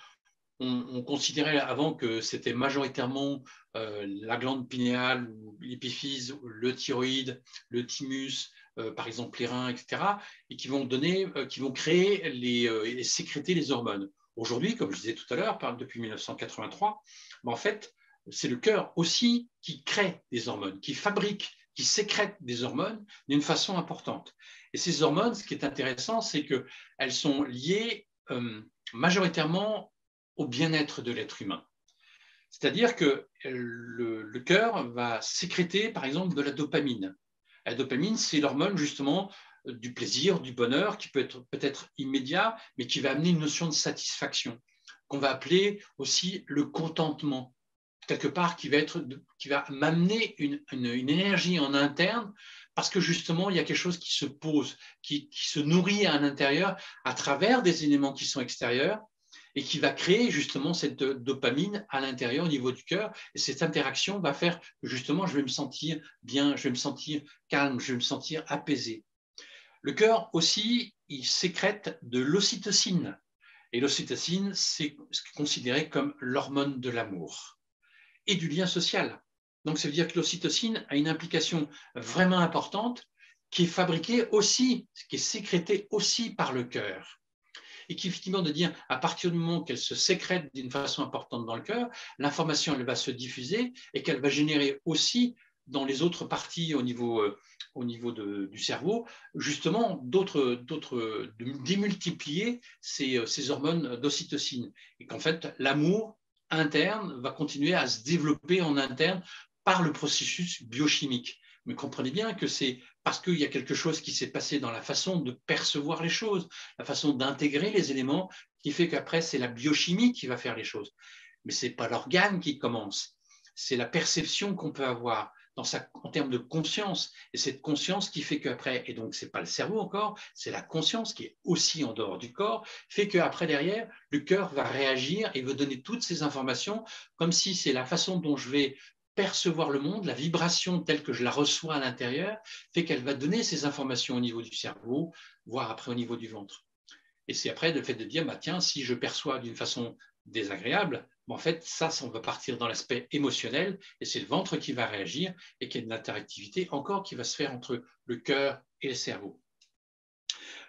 B: on considérait avant que c'était majoritairement la glande pinéale, ou l'épiphyse, le thyroïde, le thymus, par exemple les reins, etc., et qui vont créer et sécréter les hormones. Aujourd'hui, comme je disais tout à l'heure, depuis 1983, en fait, c'est le cœur aussi qui crée des hormones, qui fabrique, qui sécrète des hormones d'une façon importante. Et ces hormones, ce qui est intéressant, c'est qu'elles sont liées majoritairement au bien-être de l'être humain. C'est-à-dire que le cœur va sécréter, par exemple, de la dopamine. La dopamine, c'est l'hormone justement du plaisir, du bonheur, qui peut être peut-être immédiat, mais qui va amener une notion de satisfaction, qu'on va appeler aussi le contentement, quelque part qui va m'amener une énergie en interne, parce que justement, il y a quelque chose qui se pose, qui se nourrit à l'intérieur à travers des éléments qui sont extérieurs, et qui va créer justement cette dopamine à l'intérieur au niveau du cœur. Et cette interaction va faire que justement, je vais me sentir bien, je vais me sentir calme, je vais me sentir apaisé. Le cœur aussi, il sécrète de l'ocytocine. Et l'ocytocine, c'est considéré comme l'hormone de l'amour et du lien social. Donc, ça veut dire que l'ocytocine a une implication vraiment importante qui est fabriquée aussi, qui est sécrétée aussi par le cœur. Et qui, effectivement, de dire, à partir du moment qu'elle se sécrète d'une façon importante dans le cœur, l'information, elle va se diffuser et qu'elle va générer aussi dans les autres parties au niveau du cerveau, justement, démultiplier ces hormones d'ocytocine. Et qu'en fait, l'amour interne va continuer à se développer en interne par le processus biochimique. Mais comprenez bien que c'est parce qu'il y a quelque chose qui s'est passé dans la façon de percevoir les choses, la façon d'intégrer les éléments, qui fait qu'après, c'est la biochimie qui va faire les choses. Mais ce n'est pas l'organe qui commence, c'est la perception qu'on peut avoir en termes de conscience. Et cette conscience qui fait qu'après, et donc ce n'est pas le cerveau encore, c'est la conscience qui est aussi en dehors du corps, fait qu'après, derrière, le cœur va réagir et va donner toutes ces informations, comme si c'est la façon dont je vais percevoir le monde, la vibration telle que je la reçois à l'intérieur, fait qu'elle va donner ces informations au niveau du cerveau, voire après au niveau du ventre. Et c'est après le fait de dire, bah, tiens, si je perçois d'une façon désagréable, en fait, ça va partir dans l'aspect émotionnel et c'est le ventre qui va réagir et qu'il y a une interactivité encore qui va se faire entre le cœur et le cerveau.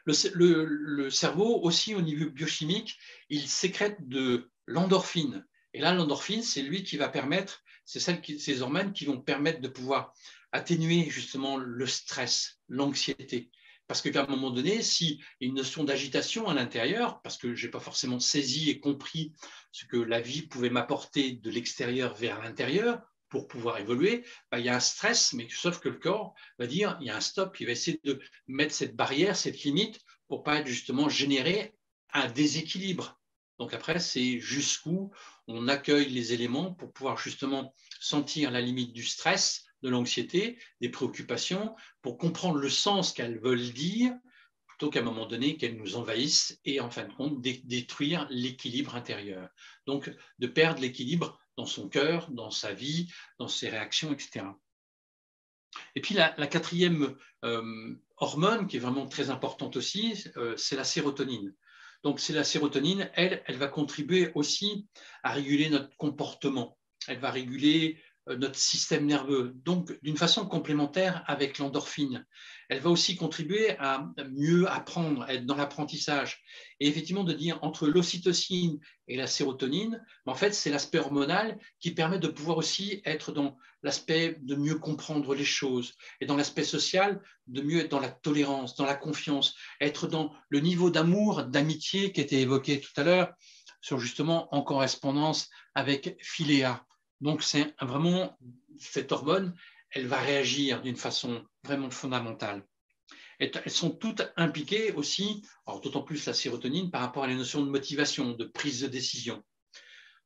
B: Le cerveau aussi, au niveau biochimique, il sécrète de l'endorphine. Et là, l'endorphine, c'est lui qui va permettre, ces hormones qui vont permettre de pouvoir atténuer justement le stress, l'anxiété. Parce qu'à un moment donné, s'il y a une notion d'agitation à l'intérieur, parce que je n'ai pas forcément saisi et compris ce que la vie pouvait m'apporter de l'extérieur vers l'intérieur pour pouvoir évoluer, il y a un stress, mais sauf que le corps va dire, il y a un stop, il va essayer de mettre cette barrière, cette limite, pour ne pas justement générer un déséquilibre. Donc après, c'est jusqu'où on accueille les éléments pour pouvoir justement sentir la limite du stress, de l'anxiété, des préoccupations, pour comprendre le sens qu'elles veulent dire, plutôt qu'à un moment donné qu'elles nous envahissent et en fin de compte détruire l'équilibre intérieur. Donc de perdre l'équilibre dans son cœur, dans sa vie, dans ses réactions, etc. Et puis la quatrième hormone qui est vraiment très importante aussi, c'est la sérotonine. Donc c'est la sérotonine, elle va contribuer aussi à réguler notre comportement. Elle va réguler notre système nerveux, donc d'une façon complémentaire avec l'endorphine. Elle va aussi contribuer à mieux apprendre, à être dans l'apprentissage. Et effectivement, de dire entre l'ocytocine et la sérotonine, en fait, c'est l'aspect hormonal qui permet de pouvoir aussi être dans l'aspect de mieux comprendre les choses, et dans l'aspect social, de mieux être dans la tolérance, dans la confiance, être dans le niveau d'amour, d'amitié qui était évoqué tout à l'heure, sur justement en correspondance avec Philéa. Donc c'est vraiment cette hormone, elle va réagir d'une façon vraiment fondamentale. Elles sont toutes impliquées aussi, d'autant plus la sérotonine, par rapport à la notion de motivation, de prise de décision.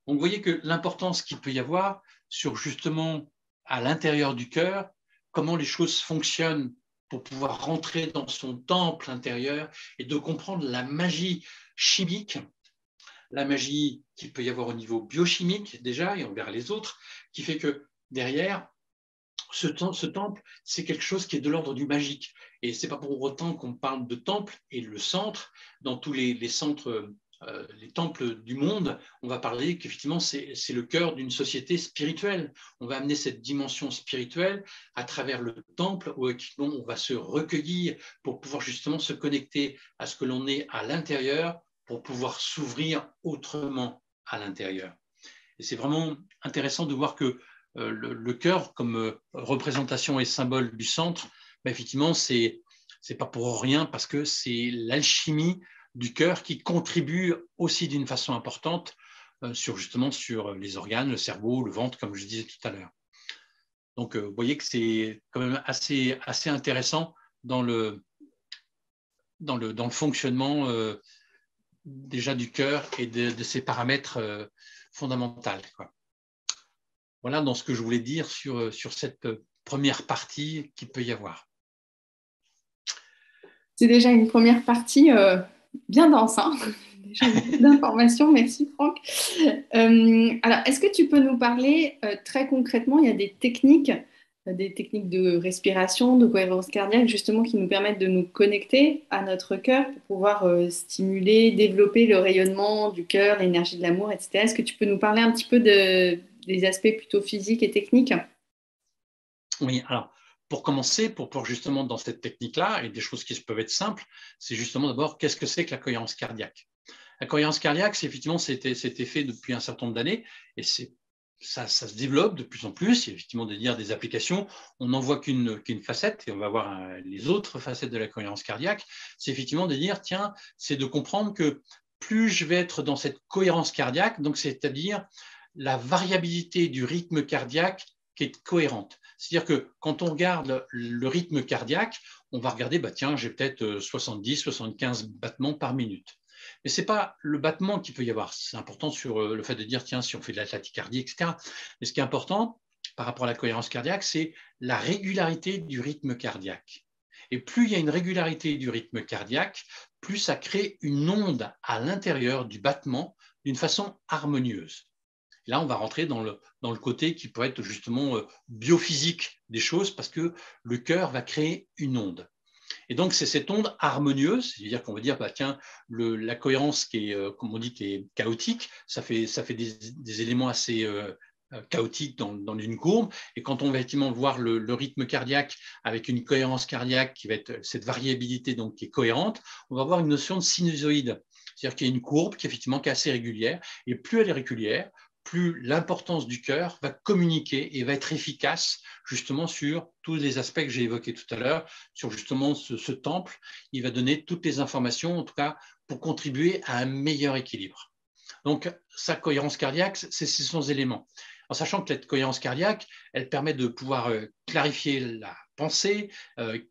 B: Donc vous voyez que l'importance qu'il peut y avoir sur justement à l'intérieur du cœur, comment les choses fonctionnent pour pouvoir rentrer dans son temple intérieur et de comprendre la magie chimique, la magie qu'il peut y avoir au niveau biochimique déjà, et on verra les autres, qui fait que derrière, ce temple, c'est quelque chose qui est de l'ordre du magique. Et ce n'est pas pour autant qu'on parle de temple et le centre, dans tous les centres, les temples du monde, on va parler qu'effectivement, c'est le cœur d'une société spirituelle. On va amener cette dimension spirituelle à travers le temple où on va se recueillir pour pouvoir justement se connecter à ce que l'on est à l'intérieur pour pouvoir s'ouvrir autrement à l'intérieur. Et c'est vraiment intéressant de voir que le cœur, comme représentation et symbole du centre, effectivement, c'est pas pour rien parce que c'est l'alchimie du cœur qui contribue aussi d'une façon importante sur les organes, le cerveau, le ventre, comme je disais tout à l'heure. Donc, vous voyez que c'est quand même assez intéressant dans le fonctionnement déjà du cœur et de ses paramètres fondamentaux, quoi. Voilà dans ce que je voulais dire sur cette première partie qu'il peut y avoir.
A: C'est déjà une première partie bien dense, hein. Déjà, beaucoup d'informations. Merci, Franck. Alors, est-ce que tu peux nous parler très concrètement, il y a des techniques de respiration, de cohérence cardiaque, justement, qui nous permettent de nous connecter à notre cœur pour pouvoir stimuler, développer le rayonnement du cœur, l'énergie de l'amour, etc. Est-ce que tu peux nous parler un petit peu des aspects plutôt physiques et techniques?
B: Oui, alors, pour commencer, pour justement dans cette technique-là, et des choses qui peuvent être simples, c'est justement d'abord, qu'est-ce que c'est que la cohérence cardiaque? La cohérence cardiaque, c'est effectivement, c'était fait depuis un certain nombre d'années, et ça se développe de plus en plus. Il y a effectivement des applications. On n'en voit qu'une facette, et on va voir les autres facettes de la cohérence cardiaque. C'est effectivement de dire, tiens, c'est de comprendre que plus je vais être dans cette cohérence cardiaque, donc c'est-à-dire la variabilité du rythme cardiaque qui est cohérente. C'est-à-dire que quand on regarde le rythme cardiaque, on va regarder, bah tiens, j'ai peut-être 70, 75 battements par minute. Mais ce n'est pas le battement qu'il peut y avoir. C'est important sur le fait de dire, tiens, si on fait de la tachycardie, etc. Mais ce qui est important par rapport à la cohérence cardiaque, c'est la régularité du rythme cardiaque. Et plus il y a une régularité du rythme cardiaque, plus ça crée une onde à l'intérieur du battement d'une façon harmonieuse. Là, on va rentrer dans le côté qui peut être justement biophysique des choses, parce que le cœur va créer une onde. Et donc, c'est cette onde harmonieuse, c'est-à-dire qu'on va dire, bah, tiens, la cohérence qui est, comme on dit, qui est chaotique, ça fait des éléments assez chaotiques dans une courbe. Et quand on va effectivement voir le rythme cardiaque avec une cohérence cardiaque qui va être cette variabilité donc, qui est cohérente, on va avoir une notion de sinusoïde. C'est-à-dire qu'il y a une courbe qui, effectivement, qui est assez régulière. Et plus elle est régulière, plus l'importance du cœur va communiquer et va être efficace justement sur tous les aspects que j'ai évoqués tout à l'heure, sur justement ce temple. Il va donner toutes les informations, en tout cas, pour contribuer à un meilleur équilibre. Donc, sa cohérence cardiaque, c'est ces 100 éléments. En sachant que cette cohérence cardiaque, elle permet de pouvoir clarifier la pensée,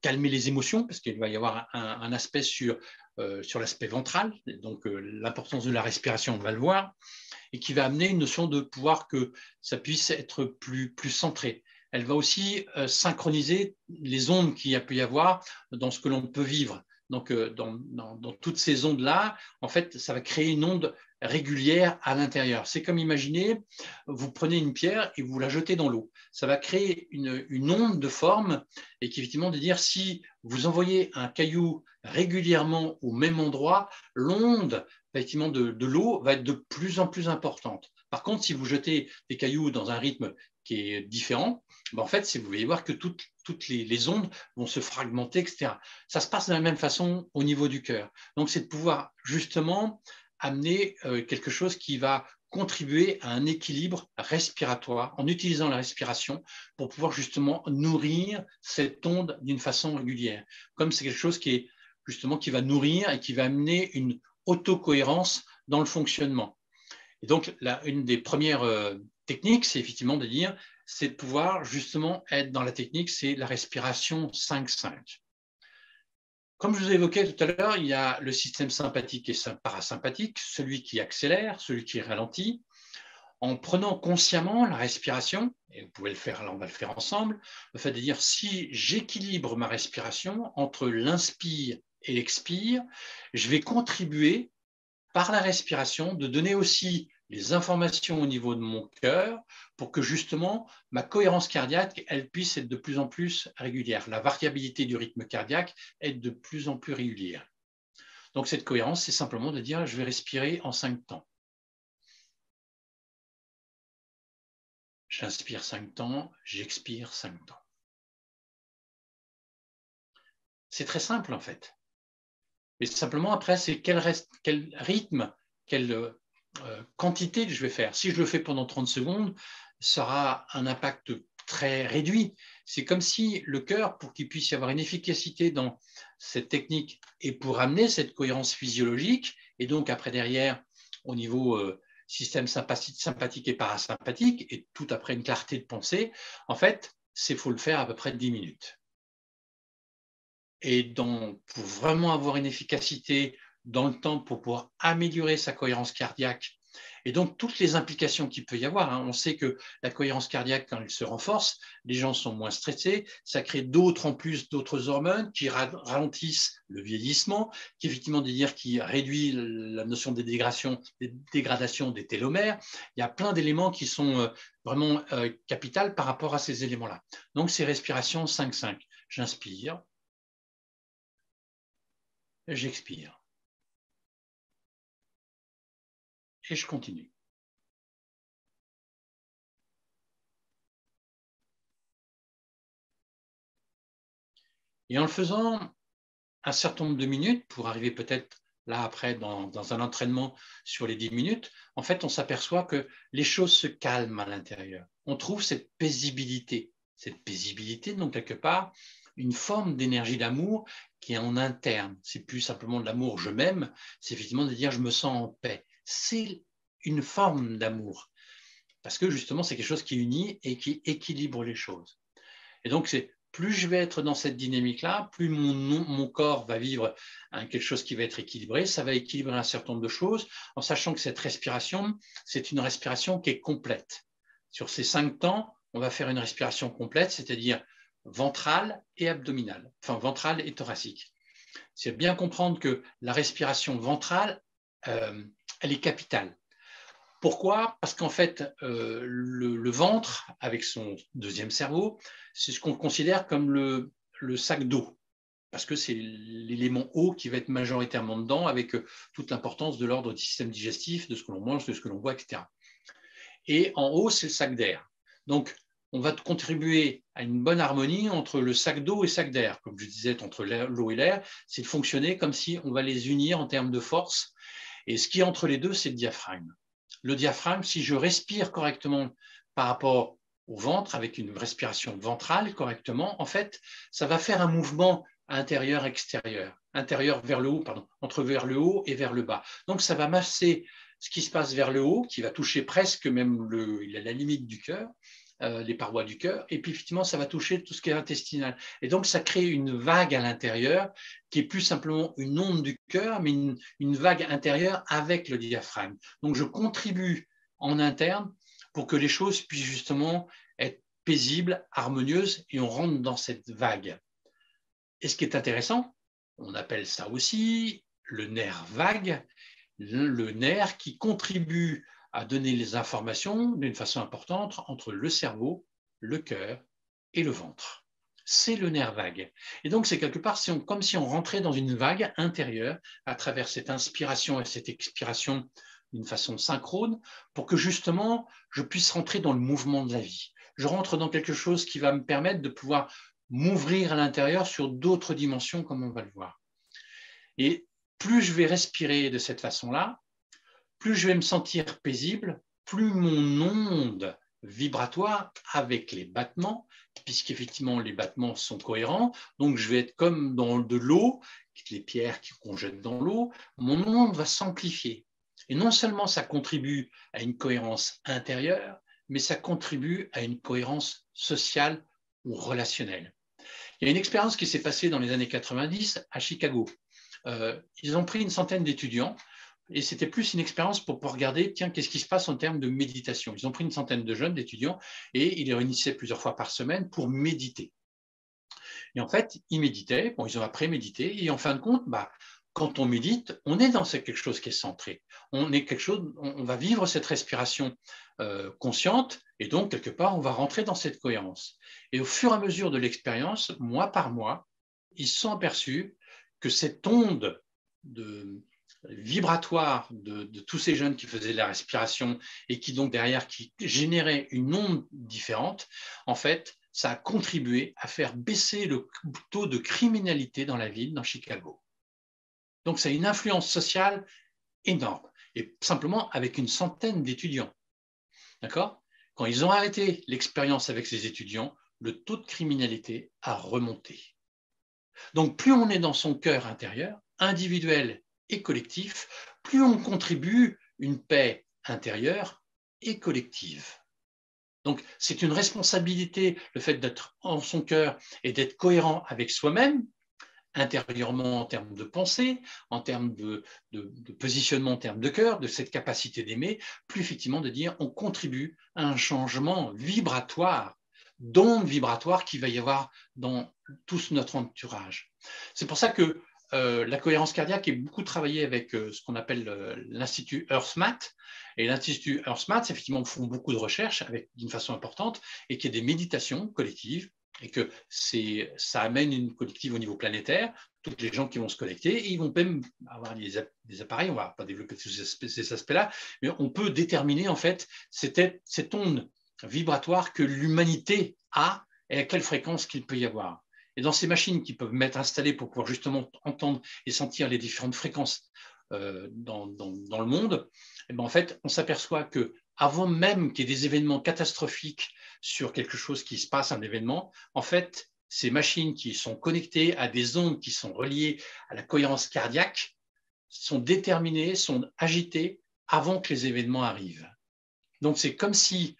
B: calmer les émotions, parce qu'il va y avoir un aspect sur l'aspect ventral, donc l'importance de la respiration, on va le voir, et qui va amener une notion de pouvoir que ça puisse être plus centré. Elle va aussi synchroniser les ondes qu'il y a pu y avoir dans ce que l'on peut vivre. Donc, dans toutes ces ondes-là, en fait, ça va créer une onde régulière à l'intérieur. C'est comme imaginer, vous prenez une pierre et vous la jetez dans l'eau. Ça va créer une onde de forme et qui, effectivement, de dire si vous envoyez un caillou régulièrement au même endroit, l'onde effectivement de l'eau va être de plus en plus importante. Par contre, si vous jetez des cailloux dans un rythme qui est différent, ben en fait, vous allez voir que toutes les ondes vont se fragmenter, etc. Ça se passe de la même façon au niveau du cœur. Donc, c'est de pouvoir justement amener quelque chose qui va contribuer à un équilibre respiratoire en utilisant la respiration pour pouvoir justement nourrir cette onde d'une façon régulière. Comme c'est quelque chose qui est justement qui va nourrir et qui va amener une autocohérence dans le fonctionnement. Et donc, là, une des premières techniques, c'est effectivement de dire, c'est de pouvoir justement être dans la technique, c'est la respiration 5-5. Comme je vous ai évoqué tout à l'heure, il y a le système sympathique et parasympathique, celui qui accélère, celui qui ralentit. En prenant consciemment la respiration, et vous pouvez le faire, là on va le faire ensemble, le fait de dire si j'équilibre ma respiration entre l'inspire et l'expire, je vais contribuer par la respiration de donner aussi les informations au niveau de mon cœur pour que justement ma cohérence cardiaque, elle puisse être de plus en plus régulière. La variabilité du rythme cardiaque est de plus en plus régulière. Donc cette cohérence, c'est simplement de dire je vais respirer en 5 temps. J'inspire 5 temps, j'expire 5 temps. C'est très simple en fait. Mais simplement après, c'est quel rythme, quelle quantité que je vais faire. Si je le fais pendant 30 secondes, ça aura un impact très réduit. C'est comme si le cœur, pour qu'il puisse y avoir une efficacité dans cette technique et pour amener cette cohérence physiologique, et donc après derrière, au niveau système sympathique et parasympathique, et tout après une clarté de pensée, en fait, il faut le faire à peu près 10 minutes. Et pour vraiment avoir une efficacité dans le temps, pour pouvoir améliorer sa cohérence cardiaque Et donc, toutes les implications qu'il peut y avoir, hein. On sait que la cohérence cardiaque, quand elle se renforce, les gens sont moins stressés, ça crée en plus d'autres hormones qui ralentissent le vieillissement, qui effectivement dire qui réduit la notion des dégradations des télomères. Il y a plein d'éléments qui sont vraiment capitales par rapport à ces éléments-là. Donc, c'est respiration 5-5. J'inspire, j'expire. Et je continue. Et en le faisant un certain nombre de minutes, pour arriver peut-être là après dans un entraînement sur les 10 minutes, en fait, on s'aperçoit que les choses se calment à l'intérieur. On trouve cette paisibilité. Cette paisibilité, donc quelque part, une forme d'énergie d'amour qui est en interne. C'est plus simplement de l'amour je m'aime, c'est effectivement de dire je me sens en paix. C'est une forme d'amour. Parce que justement, c'est quelque chose qui unit et qui équilibre les choses. Et donc, plus je vais être dans cette dynamique-là, plus mon corps va vivre quelque chose qui va être équilibré. Ça va équilibrer un certain nombre de choses, en sachant que cette respiration, c'est une respiration qui est complète. Sur ces 5 temps, on va faire une respiration complète, c'est-à-dire ventrale et abdominale, enfin ventrale et thoracique. C'est bien comprendre que la respiration ventrale, elle est capitale. Pourquoi? Parce qu'en fait, le ventre, avec son deuxième cerveau, c'est ce qu'on considère comme le sac d'eau, parce que c'est l'élément eau qui va être majoritairement dedans, avec toute l'importance de l'ordre du système digestif, de ce que l'on mange, de ce que l'on boit, etc. Et en haut, c'est le sac d'air. Donc, on va contribuer à une bonne harmonie entre le sac d'eau et le sac d'air. Comme je disais, entre l'eau et l'air, c'est de fonctionner comme si on va les unir en termes de force. Et ce qui est entre les deux, c'est le diaphragme. Le diaphragme, si je respire correctement par rapport au ventre, avec une respiration ventrale correctement, en fait, ça va faire un mouvement intérieur-extérieur, intérieur vers le haut, pardon, entre vers le haut et vers le bas. Donc, ça va masser ce qui se passe vers le haut, qui va toucher presque même la limite du cœur, les parois du cœur, et puis effectivement, ça va toucher tout ce qui est intestinal. Et donc, ça crée une vague à l'intérieur qui est plus simplement une onde du cœur, mais une vague intérieure avec le diaphragme. Donc, je contribue en interne pour que les choses puissent justement être paisibles, harmonieuses, et on rentre dans cette vague. Et ce qui est intéressant, on appelle ça aussi le nerf vague, le nerf qui contribue à donner les informations d'une façon importante entre le cerveau, le cœur et le ventre. C'est le nerf vague. Et donc, c'est quelque part comme si on rentrait dans une vague intérieure à travers cette inspiration et cette expiration d'une façon synchrone pour que justement je puisse rentrer dans le mouvement de la vie. Je rentre dans quelque chose qui va me permettre de pouvoir m'ouvrir à l'intérieur sur d'autres dimensions, comme on va le voir. Et plus je vais respirer de cette façon-là, plus je vais me sentir paisible, plus mon onde vibratoire avec les battements, puisqu'effectivement les battements sont cohérents, donc je vais être comme dans de l'eau, les pierres qu'on jette dans l'eau, mon onde va s'amplifier. Et non seulement ça contribue à une cohérence intérieure, mais ça contribue à une cohérence sociale ou relationnelle. Il y a une expérience qui s'est passée dans les années 90 à Chicago. Ils ont pris une centaine d'étudiants et c'était plus une expérience pour regarder, tiens, qu'est-ce qui se passe en termes de méditation. Ils ont pris une centaine de jeunes, d'étudiants, et ils les réunissaient plusieurs fois par semaine pour méditer. Et en fait, ils méditaient, bon, ils ont après médité, et en fin de compte, quand on médite, on est dans quelque chose qui est centré. On va vivre cette respiration consciente, et donc, quelque part, on va rentrer dans cette cohérence. Et au fur et à mesure de l'expérience, mois par mois, ils se sont aperçus que cette onde vibratoire de tous ces jeunes qui faisaient de la respiration et qui donc derrière qui généraient une onde différente, en fait, ça a contribué à faire baisser le taux de criminalité dans la ville, dans Chicago. Donc, ça a une influence sociale énorme, et simplement avec une centaine d'étudiants. D'accord? Quand ils ont arrêté l'expérience avec ces étudiants, le taux de criminalité a remonté. Donc, plus on est dans son cœur intérieur, individuel et collectif, plus on contribue une paix intérieure et collective. Donc, c'est une responsabilité, le fait d'être en son cœur et d'être cohérent avec soi-même, intérieurement en termes de pensée, en termes de positionnement, en termes de cœur, de cette capacité d'aimer, plus effectivement de dire on contribue à un changement vibratoire, d'onde vibratoire qu'il va y avoir dans tout notre entourage. C'est pour ça que la cohérence cardiaque est beaucoup travaillée avec ce qu'on appelle l'Institut HearthMath. Et l'Institut HearthMath, effectivement, font beaucoup de recherches d'une façon importante et qu'il y a des méditations collectives et que ça amène une collective au niveau planétaire, toutes les gens qui vont se connecter, et ils vont même avoir des appareils, on ne va pas développer tous ces aspects-là, mais on peut déterminer en fait cette onde vibratoire que l'humanité a et à quelle fréquence qu'il peut y avoir. Et dans ces machines qui peuvent être installées pour pouvoir justement entendre et sentir les différentes fréquences dans le monde, et bien en fait, on s'aperçoit que avant même qu'il y ait des événements catastrophiques sur quelque chose qui se passe, un événement, en fait, ces machines qui sont connectées à des ondes qui sont reliées à la cohérence cardiaque sont déterminées, sont agitées avant que les événements arrivent. Donc, c'est comme si,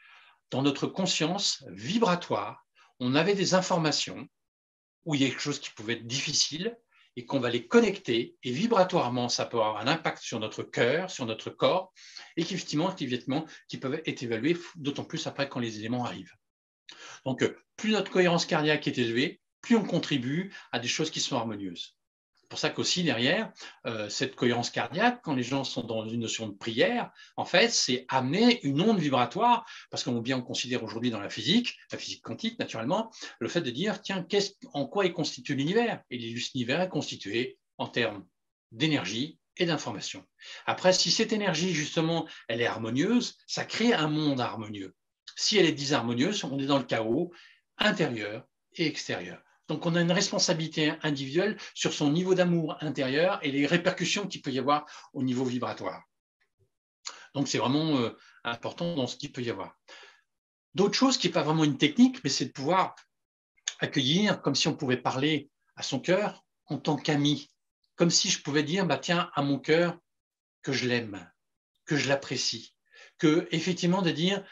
B: dans notre conscience vibratoire, on avait des informations où il y a quelque chose qui pouvait être difficile et qu'on va les connecter, et vibratoirement, ça peut avoir un impact sur notre cœur, sur notre corps, et qui peuvent être évalués, d'autant plus après quand les éléments arrivent. Donc, plus notre cohérence cardiaque est élevée, plus on contribue à des choses qui sont harmonieuses. C'est pour ça qu'aussi derrière, cette cohérence cardiaque, quand les gens sont dans une notion de prière, en fait, c'est amener une onde vibratoire, parce qu'on considère aujourd'hui dans la physique quantique naturellement, le fait de dire, tiens, en quoi est constitué l'univers? Et l'univers est constitué en termes d'énergie et d'information. Après, si cette énergie, justement, elle est harmonieuse, ça crée un monde harmonieux. Si elle est disharmonieuse, on est dans le chaos intérieur et extérieur. Donc, on a une responsabilité individuelle sur son niveau d'amour intérieur et les répercussions qu'il peut y avoir au niveau vibratoire. Donc, c'est vraiment important dans ce qu'il peut y avoir. D'autres choses qui n'est pas vraiment une technique, mais c'est de pouvoir accueillir comme si on pouvait parler à son cœur en tant qu'ami. Comme si je pouvais dire, bah, tiens, à mon cœur, que je l'aime, que je l'apprécie. Que, effectivement, de dire,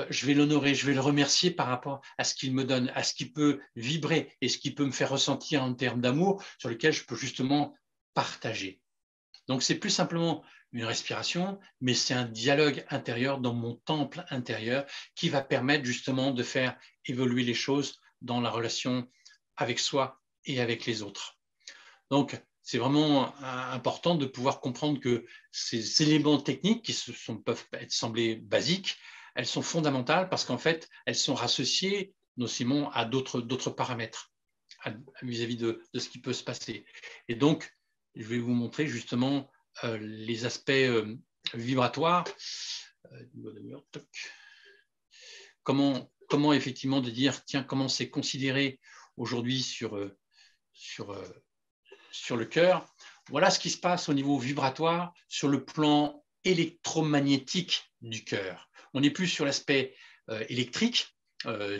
B: je vais l'honorer, je vais le remercier par rapport à ce qu'il me donne, à ce qui peut vibrer et ce qui peut me faire ressentir en termes d'amour sur lequel je peux justement partager. Donc, c'est plus simplement une respiration, mais c'est un dialogue intérieur dans mon temple intérieur qui va permettre justement de faire évoluer les choses dans la relation avec soi et avec les autres. Donc, c'est vraiment important de pouvoir comprendre que ces éléments techniques qui peuvent sembler basiques, elles sont fondamentales parce qu'en fait, elles sont associées nocivement à d'autres paramètres vis-à-vis de ce qui peut se passer. Et donc, je vais vous montrer justement les aspects vibratoires. Comment effectivement de dire, tiens, comment c'est considéré aujourd'hui sur le cœur. Voilà ce qui se passe au niveau vibratoire sur le plan électromagnétique du cœur. On n'est plus sur l'aspect électrique,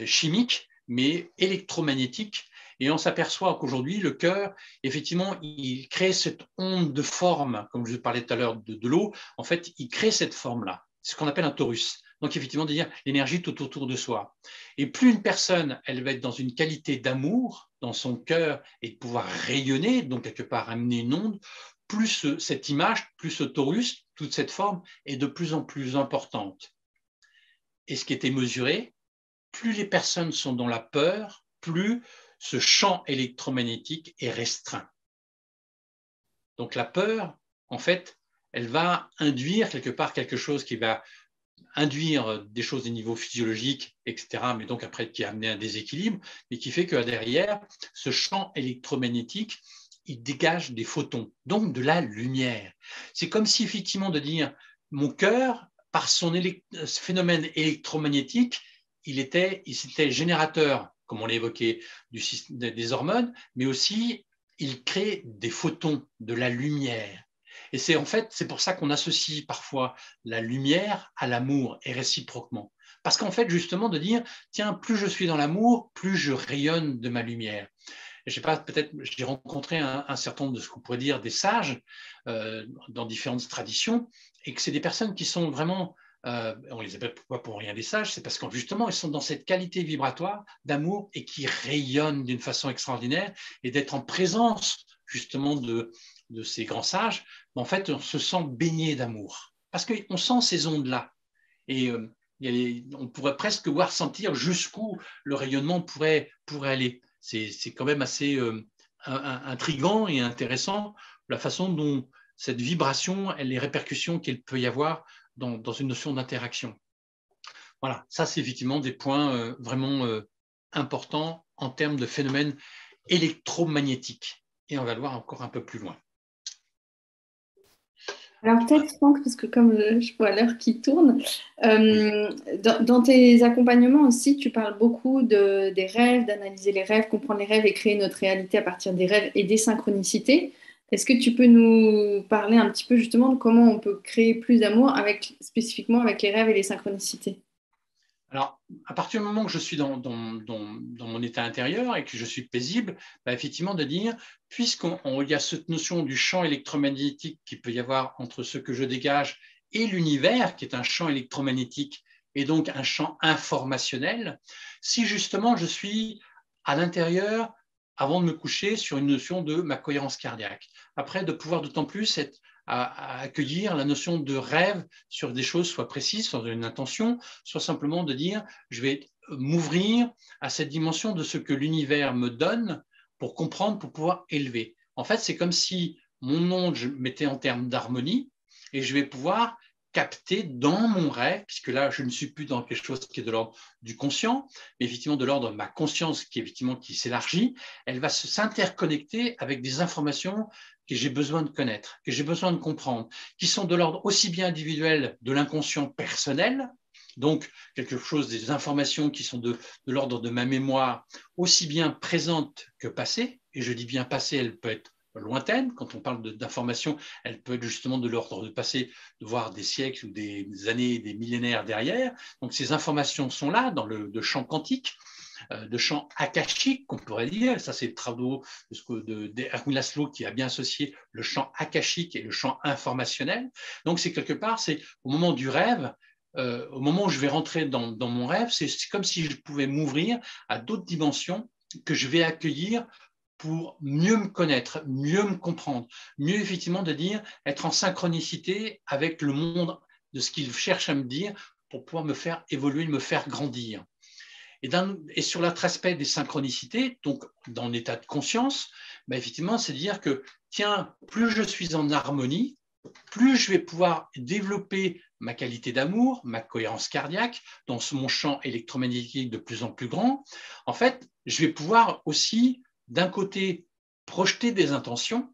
B: chimique, mais électromagnétique. Et on s'aperçoit qu'aujourd'hui, le cœur, effectivement, il crée cette onde de forme, comme je vous parlais tout à l'heure de l'eau. En fait, il crée cette forme-là. C'est ce qu'on appelle un torus. Donc, effectivement, de dire l'énergie tout autour de soi. Et plus une personne, elle va être dans une qualité d'amour dans son cœur et de pouvoir rayonner, donc quelque part amener une onde, plus cette image, plus ce torus, toute cette forme est de plus en plus importante. Et ce qui était mesuré, plus les personnes sont dans la peur, plus ce champ électromagnétique est restreint. Donc la peur, en fait, elle va induire quelque part quelque chose qui va induire des choses des niveaux physiologiques, etc., mais donc après qui a amené un déséquilibre, mais qui fait que derrière, ce champ électromagnétique, il dégage des photons, donc de la lumière. C'est comme si effectivement de dire, mon cœur, par son phénomène électromagnétique, il était générateur, comme on l'a évoqué, des hormones, mais aussi il crée des photons, de la lumière. Et c'est pour ça qu'on associe parfois la lumière à l'amour et réciproquement. Parce qu'en fait, justement, de dire, tiens, plus je suis dans l'amour, plus je rayonne de ma lumière. Je sais pas, peut-être j'ai rencontré un certain nombre de ce qu'on pourrait dire des sages dans différentes traditions, et que c'est des personnes qui sont vraiment, on les appelle pourquoi pour rien des sages, c'est parce que justement, ils sont dans cette qualité vibratoire d'amour et qui rayonnent d'une façon extraordinaire et d'être en présence justement de ces grands sages, en fait, on se sent baigné d'amour. Parce qu'on sent ces ondes-là. Et on pourrait presque voir sentir jusqu'où le rayonnement pourrait aller. C'est quand même assez intriguant et intéressant la façon dont cette vibration et les répercussions qu'il peut y avoir dans une notion d'interaction. Voilà, ça c'est effectivement des points vraiment importants en termes de phénomènes électromagnétiques. Et on va le voir encore un peu plus loin.
A: Alors peut-être, Franck, parce que comme je vois l'heure qui tourne,
B: Oui.
A: dans tes accompagnements aussi, tu parles beaucoup des rêves, d'analyser les rêves, comprendre les rêves et créer notre réalité à partir des rêves et des synchronicités. Est-ce que tu peux nous parler un petit peu justement de comment on peut créer plus d'amour spécifiquement avec les rêves et les synchronicités?
B: Alors, à partir du moment où je suis dans mon état intérieur et que je suis paisible, bah, effectivement, de dire, puisqu'il y a cette notion du champ électromagnétique qu'il peut y avoir entre ce que je dégage et l'univers, qui est un champ électromagnétique et donc un champ informationnel, si justement je suis à l'intérieur, avant de me coucher, sur une notion de ma cohérence cardiaque, après de pouvoir d'autant plus être à accueillir la notion de rêve sur des choses soit précises, sur une intention, soit simplement de dire je vais m'ouvrir à cette dimension de ce que l'univers me donne pour comprendre, pour pouvoir élever. En fait, c'est comme si mon onde, je mettais en termes d'harmonie et je vais pouvoir capter dans mon rêve, puisque là, je ne suis plus dans quelque chose qui est de l'ordre du conscient, mais effectivement de l'ordre de ma conscience qui s'élargit, elle va s'interconnecter avec des informations que j'ai besoin de connaître, que j'ai besoin de comprendre, qui sont de l'ordre aussi bien individuel de l'inconscient personnel, donc quelque chose, des informations qui sont de l'ordre de ma mémoire, aussi bien présente que passée, et je dis bien passée, elle peut être lointaine, quand on parle d'informations, elle peut être justement de l'ordre de passé, de voir des siècles ou des années, des millénaires derrière, donc ces informations sont là dans le champ quantique, de champ akashique, qu'on pourrait dire. Ça, c'est le travaux d'Erwin Laszlo qui a bien associé le champ akashique et le champ informationnel. Donc, c'est quelque part, c'est au moment du rêve, au moment où je vais rentrer dans mon rêve, c'est comme si je pouvais m'ouvrir à d'autres dimensions que je vais accueillir pour mieux me connaître, mieux me comprendre, mieux effectivement de dire être en synchronicité avec le monde de ce qu'il cherche à me dire pour pouvoir me faire évoluer, me faire grandir. Et sur l'autre aspect des synchronicités, donc dans l'état de conscience, bah effectivement, c'est dire que, tiens, plus je suis en harmonie, plus je vais pouvoir développer ma qualité d'amour, ma cohérence cardiaque, dans mon champ électromagnétique de plus en plus grand. En fait, je vais pouvoir aussi, d'un côté, projeter des intentions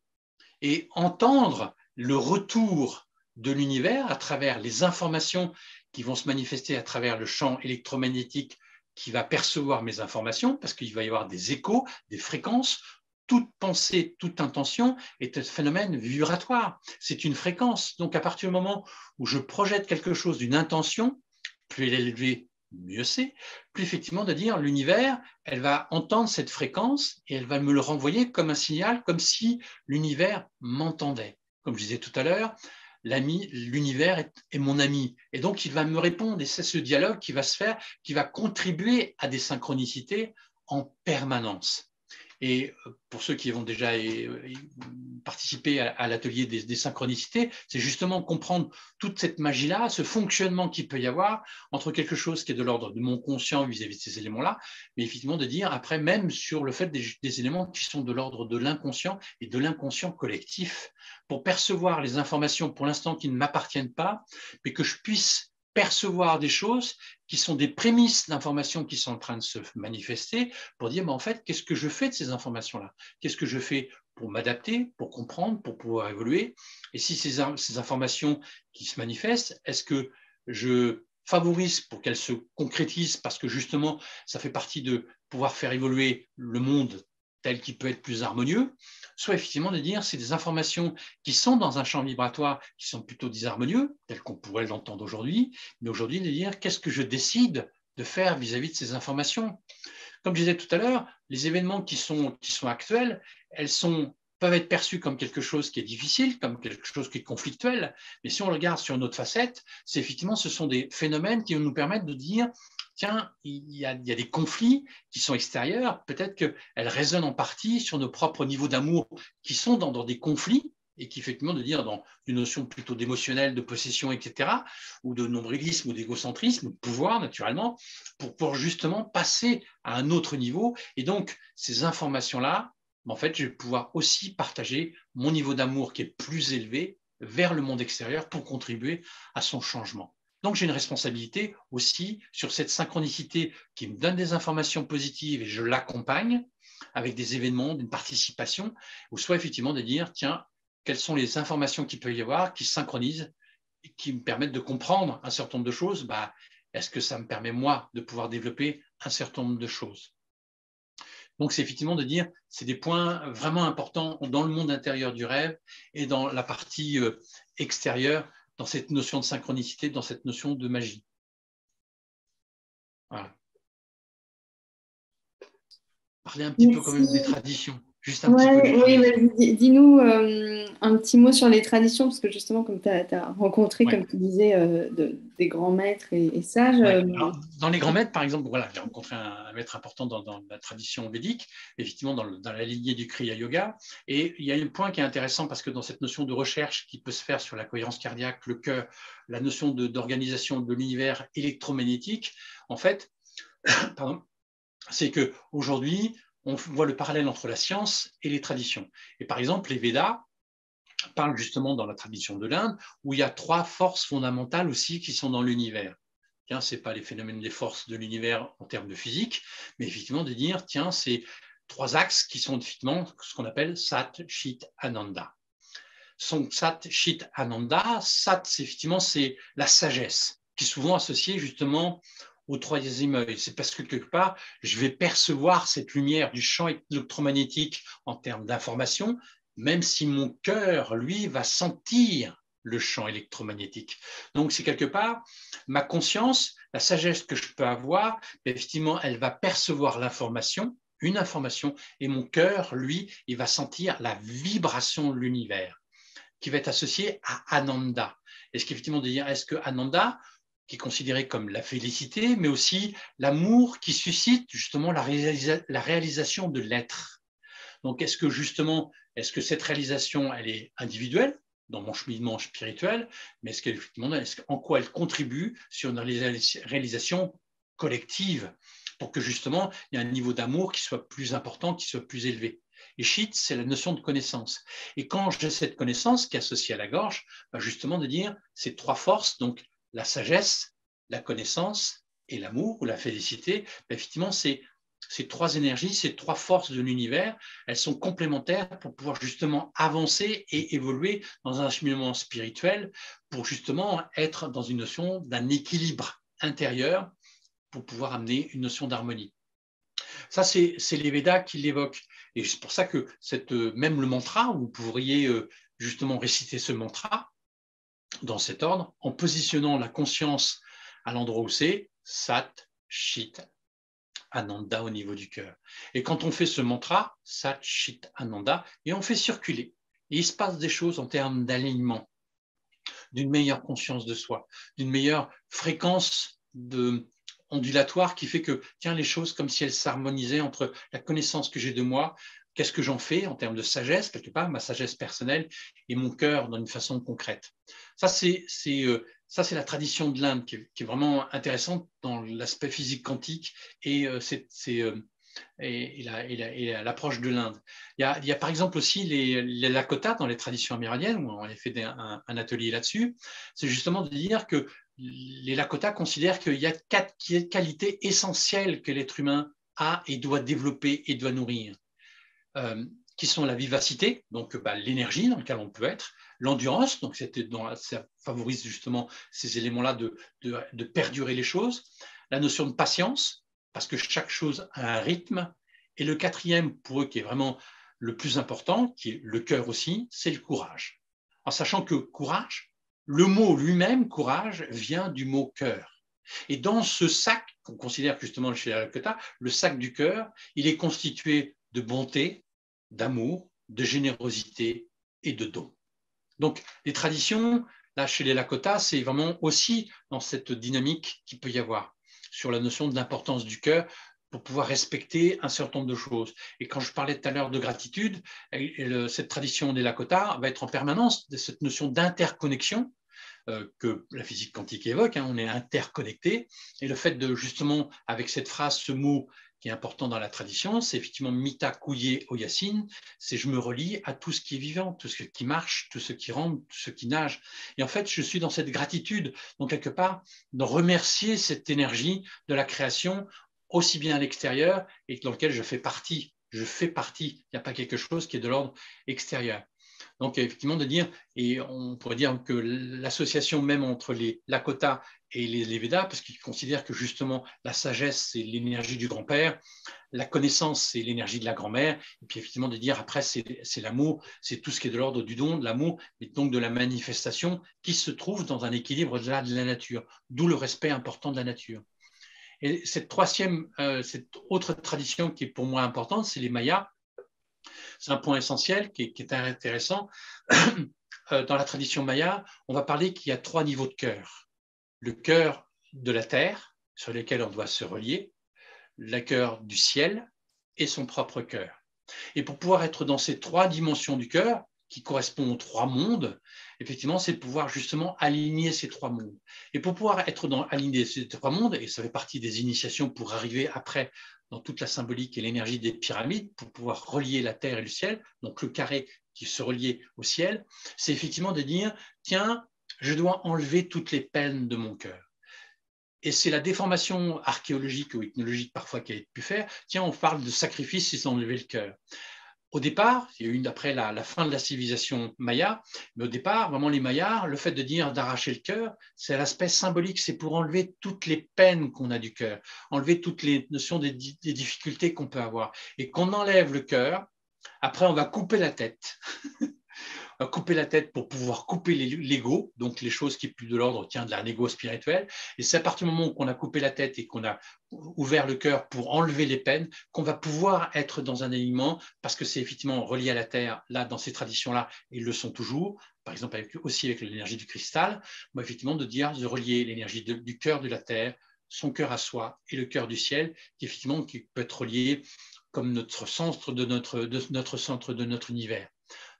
B: et entendre le retour de l'univers à travers les informations qui vont se manifester à travers le champ électromagnétique qui va percevoir mes informations, parce qu'il va y avoir des échos, des fréquences. Toute pensée, toute intention est un phénomène vibratoire. C'est une fréquence. Donc, à partir du moment où je projette quelque chose d'une intention, plus elle est élevée, mieux c'est. Plus effectivement de dire l'univers, elle va entendre cette fréquence et elle va me le renvoyer comme un signal, comme si l'univers m'entendait. Comme je disais tout à l'heure, l'univers est mon ami. Et donc, il va me répondre, et c'est ce dialogue qui va se faire, qui va contribuer à des synchronicités en permanence. Et pour ceux qui vont déjà participer à l'atelier des synchronicités, c'est justement comprendre toute cette magie-là, ce fonctionnement qu'il peut y avoir entre quelque chose qui est de l'ordre de mon conscient vis-à-vis de ces éléments-là, mais effectivement de dire après même sur le fait des éléments qui sont de l'ordre de l'inconscient et de l'inconscient collectif, pour percevoir les informations pour l'instant qui ne m'appartiennent pas, mais que je puisse percevoir des choses qui sont des prémices d'informations qui sont en train de se manifester pour dire, mais en fait, qu'est-ce que je fais de ces informations-là? Qu'est-ce que je fais pour m'adapter, pour comprendre, pour pouvoir évoluer? Et si ces informations qui se manifestent, est-ce que je favorise pour qu'elles se concrétisent parce que justement, ça fait partie de pouvoir faire évoluer le monde tel qu'il peut être plus harmonieux, soit effectivement de dire c'est des informations qui sont dans un champ vibratoire qui sont plutôt disharmonieux, tel qu'on pourrait l'entendre aujourd'hui, mais aujourd'hui de dire qu'est-ce que je décide de faire vis-à-vis de ces informations. Comme je disais tout à l'heure, les événements qui sont actuels, peuvent être perçus comme quelque chose qui est difficile, comme quelque chose qui est conflictuel, mais si on regarde sur une autre facette, c'est effectivement, ce sont des phénomènes qui nous permettent de dire tiens, il y a des conflits qui sont extérieurs, peut-être qu'elles résonnent en partie sur nos propres niveaux d'amour qui sont dans des conflits, et qui effectivement de dire dans une notion plutôt d'émotionnel, de possession, etc., ou de nombrilisme ou d'égocentrisme, de pouvoir naturellement, pour justement passer à un autre niveau. Et donc, ces informations-là, en fait, je vais pouvoir aussi partager mon niveau d'amour qui est plus élevé vers le monde extérieur pour contribuer à son changement. Donc, j'ai une responsabilité aussi sur cette synchronicité qui me donne des informations positives et je l'accompagne avec des événements, d'une participation, ou soit effectivement de dire, tiens, quelles sont les informations qu'il peut y avoir qui synchronisent et qui me permettent de comprendre un certain nombre de choses. Est-ce que ça me permet, moi, de pouvoir développer un certain nombre de choses? Donc, c'est effectivement de dire, c'est des points vraiment importants dans le monde intérieur du rêve et dans la partie extérieure, dans cette notion de synchronicité, dans cette notion de magie. Voilà. Parler un petit peu quand même des
A: Merci.
B: traditions, juste un petit peu des
A: Ouais, oui,
B: traditions.
A: vas-y, dis-nous un petit mot sur les traditions, parce que justement, comme tu as rencontré,
B: Ouais.
A: comme tu disais, des grands maîtres et sages.
B: Ouais. Alors, dans les grands maîtres, par exemple, voilà, j'ai rencontré un maître important dans la tradition védique, effectivement dans la lignée du Kriya Yoga. Et il y a un point qui est intéressant parce que dans cette notion de recherche qui peut se faire sur la cohérence cardiaque, le cœur, la notion d'organisation de l'univers électromagnétique, en fait, pardon, c'est qu'aujourd'hui, on voit le parallèle entre la science et les traditions. Et par exemple, les Védas parlent justement dans la tradition de l'Inde, où il y a 3 forces fondamentales aussi qui sont dans l'univers. Tiens, ce n'est pas les phénomènes des forces de l'univers en termes de physique, mais effectivement de dire, tiens, c'est 3 axes qui sont effectivement ce qu'on appelle Sat, Chit, Ananda. Son Sat, Chit, Ananda, Sat, effectivement, c'est la sagesse, qui est souvent associée justement au troisième œil. C'est parce que quelque part, je vais percevoir cette lumière du champ électromagnétique en termes d'information, même si mon cœur, lui, va sentir le champ électromagnétique. Donc, c'est quelque part ma conscience, la sagesse que je peux avoir, effectivement, elle va percevoir l'information, une information, et mon cœur, lui, il va sentir la vibration de l'univers qui va être associé à Ananda. Et ce qui effectivement de dire, est-ce que Ananda, qui est considéré comme la félicité, mais aussi l'amour qui suscite justement la réalisation de l'être. Donc, est-ce que justement, est-ce que cette réalisation, elle est individuelle dans mon cheminement spirituel, mais est-ce qu'effectivement, en quoi elle contribue sur une réalisation collective pour que justement, il y ait un niveau d'amour qui soit plus important, qui soit plus élevé. Et Chit, c'est la notion de connaissance. Et quand j'ai cette connaissance qui est associée à la gorge, justement de dire ces 3 forces, donc la sagesse, la connaissance et l'amour ou la félicité, effectivement, c'est ces 3 énergies, ces 3 forces de l'univers, elles sont complémentaires pour pouvoir justement avancer et évoluer dans un cheminement spirituel, pour justement être dans une notion d'un équilibre intérieur, pour pouvoir amener une notion d'harmonie. Ça, c'est les Védas qui l'évoquent. Et c'est pour ça que même le mantra, vous pourriez justement réciter ce mantra dans cet ordre, en positionnant la conscience à l'endroit où c'est, Sat, Chit, Ananda au niveau du cœur. Et quand on fait ce mantra, Sat, Chit, Ananda, et on fait circuler, et il se passe des choses en termes d'alignement, d'une meilleure conscience de soi, d'une meilleure fréquence ondulatoire qui fait que, tiens, les choses comme si elles s'harmonisaient entre la connaissance que j'ai de moi, qu'est-ce que j'en fais en termes de sagesse, quelque part, ma sagesse personnelle, et mon cœur dans une façon concrète. Ça, c'est la tradition de l'Inde qui est vraiment intéressante dans l'aspect physique quantique et l'approche de l'Inde. Il y a par exemple aussi les Lakota dans les traditions amérindiennes, où on a fait un atelier là-dessus. C'est justement de dire que les Lakota considèrent qu'il y a 4 qualités essentielles que l'être humain a et doit développer et doit nourrir, qui sont la vivacité, donc l'énergie dans laquelle on peut être, l'endurance, donc ça favorise justement ces éléments-là de perdurer les choses, la notion de patience, parce que chaque chose a un rythme, et le 4e, pour eux, qui est vraiment le plus important, qui est le cœur aussi, c'est le courage. En sachant que courage, le mot lui-même, courage, vient du mot cœur. Et dans ce sac, qu'on considère justement chez les Lakota, le sac du cœur, il est constitué de bonté, d'amour, de générosité et de don. Donc, les traditions, là, chez les Lakota, c'est vraiment aussi dans cette dynamique qu'il peut y avoir. sur la notion de l'importance du cœur pour pouvoir respecter un certain nombre de choses. Et quand je parlais tout à l'heure de gratitude, cette tradition des Lakota va être en permanence de cette notion d'interconnexion que la physique quantique évoque, on est interconnectés. Et le fait de, justement, avec cette phrase, ce mot qui est important dans la tradition, c'est effectivement Mita Kuye Oyasin, c'est je me relie à tout ce qui est vivant, tout ce qui marche, tout ce qui rampe, tout ce qui nage. Et en fait, je suis dans cette gratitude, donc quelque part, de remercier cette énergie de la création, aussi bien à l'extérieur et dans lequel je fais partie. Je fais partie, il n'y a pas quelque chose qui est de l'ordre extérieur. Donc, effectivement, de dire, et on pourrait dire que l'association même entre les Lakota et les Védas, parce qu'ils considèrent que justement la sagesse, c'est l'énergie du grand-père, la connaissance, c'est l'énergie de la grand-mère, et puis effectivement de dire après, c'est l'amour, c'est tout ce qui est de l'ordre du don, de l'amour, et donc de la manifestation qui se trouve dans un équilibre de la nature, d'où le respect important de la nature. Et cette autre tradition qui est pour moi importante, c'est les Mayas. C'est un point essentiel qui est intéressant. Dans la tradition maya, on va parler qu'il y a 3 niveaux de cœur. Le cœur de la terre, sur lequel on doit se relier, le cœur du ciel et son propre cœur. Et pour pouvoir être dans ces 3 dimensions du cœur, qui correspondent aux 3 mondes, effectivement, c'est de pouvoir justement aligner ces 3 mondes. Et pour pouvoir être aligné ces 3 mondes, et ça fait partie des initiations pour arriver après dans toute la symbolique et l'énergie des pyramides, pour pouvoir relier la terre et le ciel, donc le carré qui se reliait au ciel, c'est effectivement de dire, tiens, je dois enlever toutes les peines de mon cœur. Et c'est la déformation archéologique ou ethnologique parfois qui a pu faire, tiens, on parle de sacrifice si c'est enlever le cœur. Au départ, il y a eu après la fin de la civilisation maya, mais au départ, vraiment les Mayas, le fait de dire d'arracher le cœur, c'est l'aspect symbolique, c'est pour enlever toutes les peines qu'on a du cœur, enlever toutes les notions des difficultés qu'on peut avoir. Et qu'on enlève le cœur, après on va couper la tête. Couper la tête pour pouvoir couper l'ego, donc les choses qui sont plus de l'ordre de la négo spirituelle. Et c'est à partir du moment où on a coupé la tête et qu'on a ouvert le cœur pour enlever les peines, qu'on va pouvoir être dans un alignement, parce que c'est effectivement relié à la terre, là, dans ces traditions-là, ils le sont toujours, par exemple aussi avec l'énergie du cristal, effectivement de relier l'énergie du cœur de la terre, son cœur à soi et le cœur du ciel, qui peut être relié comme notre centre de notre univers.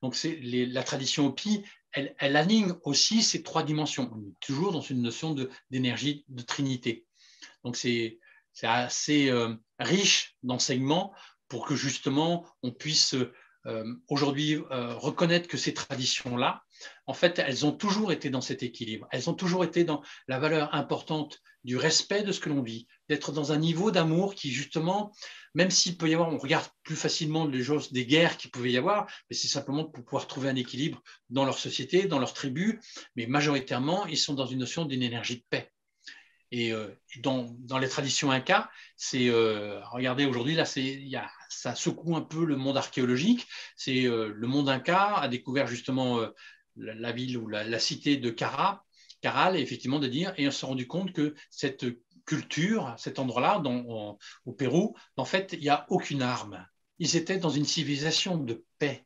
B: Donc, la tradition Hopi, elle aligne aussi ces 3 dimensions. On est toujours dans une notion d'énergie de trinité. Donc, c'est assez riche d'enseignements pour que justement on puisse aujourd'hui reconnaître que ces traditions-là, en fait, elles ont toujours été dans cet équilibre. Elles ont toujours été dans la valeur importante du respect de ce que l'on vit, d'être dans un niveau d'amour qui, justement, même s'il peut y avoir, on regarde plus facilement les choses, des guerres qu'il pouvait y avoir, mais c'est simplement pour pouvoir trouver un équilibre dans leur société, dans leur tribu, mais majoritairement, ils sont dans une notion d'une énergie de paix. Et dans les traditions incas, regardez aujourd'hui, là, ça secoue un peu le monde archéologique. Le monde inca a découvert justement la ville ou la cité de Caral, et effectivement de dire, et on s'est rendu compte que cette culture, cet endroit-là, au Pérou, en fait, il n'y a aucune arme. Ils étaient dans une civilisation de paix.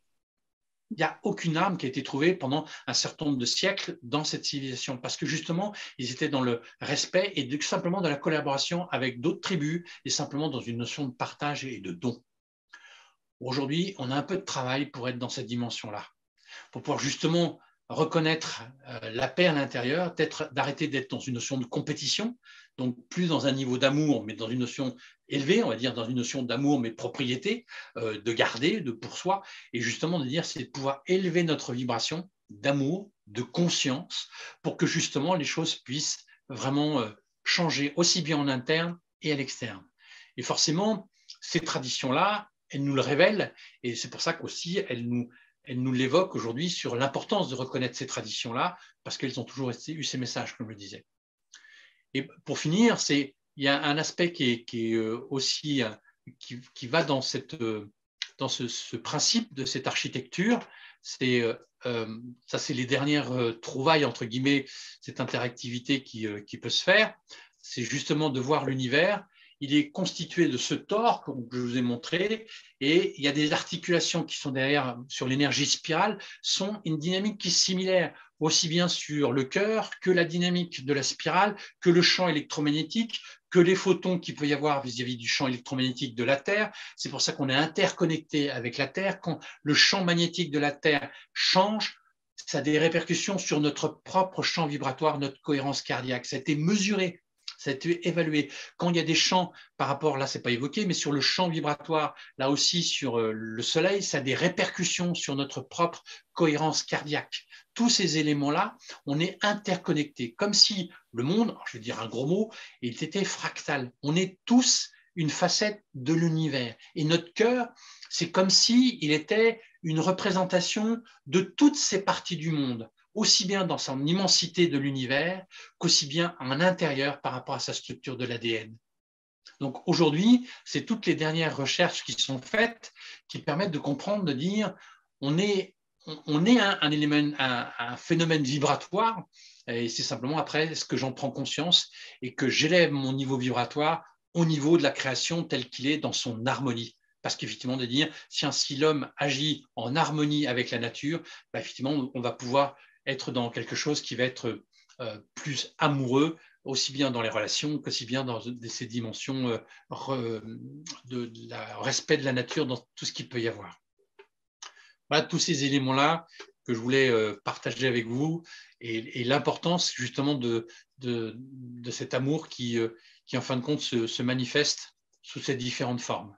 B: Il n'y a aucune arme qui a été trouvée pendant un certain nombre de siècles dans cette civilisation, parce que justement, ils étaient dans le respect et simplement dans la collaboration avec d'autres tribus et simplement dans une notion de partage et de don. Aujourd'hui, on a un peu de travail pour être dans cette dimension-là, pour pouvoir justement reconnaître la paix à l'intérieur, d'arrêter d'être dans une notion de compétition, donc plus dans un niveau d'amour, mais dans une notion élevée, on va dire dans une notion d'amour, mais de propriété, de garder, de pour soi, et justement de dire, c'est de pouvoir élever notre vibration d'amour, de conscience, pour que justement les choses puissent vraiment changer aussi bien en interne et à l'externe. Et forcément, ces traditions-là, elles nous le révèlent, et c'est pour ça qu'aussi elles nous l'évoquent aujourd'hui sur l'importance de reconnaître ces traditions-là, parce qu'elles ont toujours eu ces messages, comme je le disais. Et pour finir, il y a un aspect qui est aussi qui va dans ce principe de cette architecture. Ça, c'est les dernières trouvailles, entre guillemets, cette interactivité qui peut se faire. C'est justement de voir l'univers. Il est constitué de ce tore que je vous ai montré, et il y a des articulations qui sont derrière sur l'énergie spirale, sont une dynamique qui est similaire, aussi bien sur le cœur que la dynamique de la spirale, que le champ électromagnétique, que les photons qu'il peut y avoir vis-à-vis du champ électromagnétique de la Terre. C'est pour ça qu'on est interconnecté avec la Terre. Quand le champ magnétique de la Terre change, ça a des répercussions sur notre propre champ vibratoire, notre cohérence cardiaque. Ça a été mesuré, ça a été évalué. Quand il y a des champs par rapport, là, c'est pas évoqué, mais sur le champ vibratoire, là aussi sur le Soleil, ça a des répercussions sur notre propre cohérence cardiaque. Tous ces éléments-là, on est interconnectés, comme si le monde, je vais dire un gros mot, il était fractal. On est tous une facette de l'univers. Et notre cœur, c'est comme s'il était une représentation de toutes ces parties du monde, aussi bien dans son immensité de l'univers qu'aussi bien en intérieur par rapport à sa structure de l'ADN. Donc aujourd'hui, c'est toutes les dernières recherches qui sont faites qui permettent de comprendre, de dire on est un élément, un phénomène vibratoire, et c'est simplement après ce que j'en prends conscience et que j'élève mon niveau vibratoire au niveau de la création tel qu'il est dans son harmonie. Parce qu'effectivement, de dire, si l'homme agit en harmonie avec la nature, bah, effectivement, on va pouvoir être dans quelque chose qui va être plus amoureux, aussi bien dans les relations qu'aussi bien dans ces dimensions de respect de la nature, dans tout ce qu'il peut y avoir. Voilà, tous ces éléments-là que je voulais partager avec vous et l'importance justement de cet amour qui, en fin de compte, se manifeste sous ces différentes formes.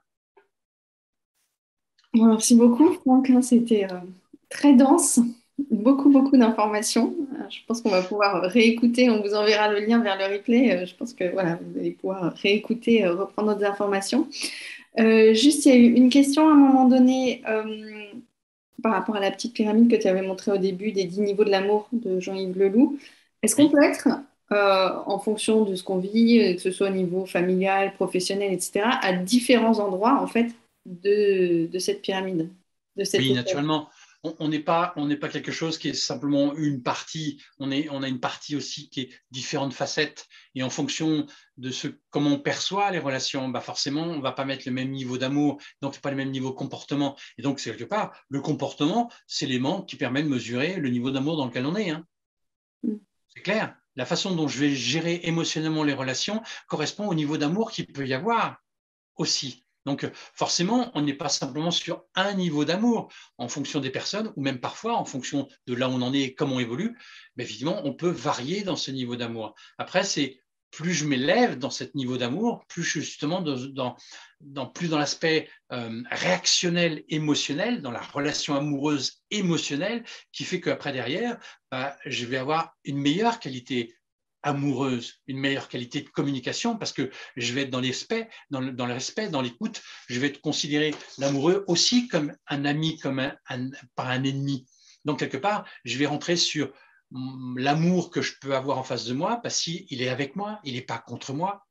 A: Bon, merci beaucoup, Franck. C'était très dense, beaucoup d'informations. Je pense qu'on va pouvoir réécouter. On vous enverra le lien vers le replay. Je pense que voilà, vous allez pouvoir réécouter, reprendre d'autres informations. Juste, il y a eu une question à un moment donné par rapport à la petite pyramide que tu avais montrée au début des 10 niveaux de l'amour de Jean-Yves Leloup. Est-ce qu'on
B: Oui.
A: peut être, en fonction de ce qu'on vit, que ce soit au niveau familial, professionnel, etc., à différents endroits, en fait, de cette pyramide, de cette
B: Oui,
A: échelle?
B: naturellement. On n'est pas quelque chose qui est simplement une partie. On a une partie aussi qui est différentes facettes. Et en fonction de comment on perçoit les relations, bah forcément, on ne va pas mettre le même niveau d'amour, donc pas le même niveau de comportement. Et donc, c'est quelque part, le comportement, c'est l'élément qui permet de mesurer le niveau d'amour dans lequel on est. Hein.
A: Mm.
B: C'est clair. La façon dont je vais gérer émotionnellement les relations correspond au niveau d'amour qu'il peut y avoir aussi. Donc forcément, on n'est pas simplement sur un niveau d'amour en fonction des personnes, ou même parfois en fonction de là où on en est et comment on évolue, mais évidemment, on peut varier dans ce niveau d'amour. Après, c'est plus je m'élève dans ce niveau d'amour, plus je suis justement plus dans l'aspect réactionnel, émotionnel, dans la relation amoureuse émotionnelle, qui fait qu'après derrière, bah, je vais avoir une meilleure qualité amoureuse, une meilleure qualité de communication parce que je vais être dans le respect, dans l'écoute, je vais considérer l'amoureux aussi comme un ami, pas un ennemi. Donc, quelque part, je vais rentrer sur l'amour que je peux avoir en face de moi parce qu'il est avec moi, il n'est pas contre moi.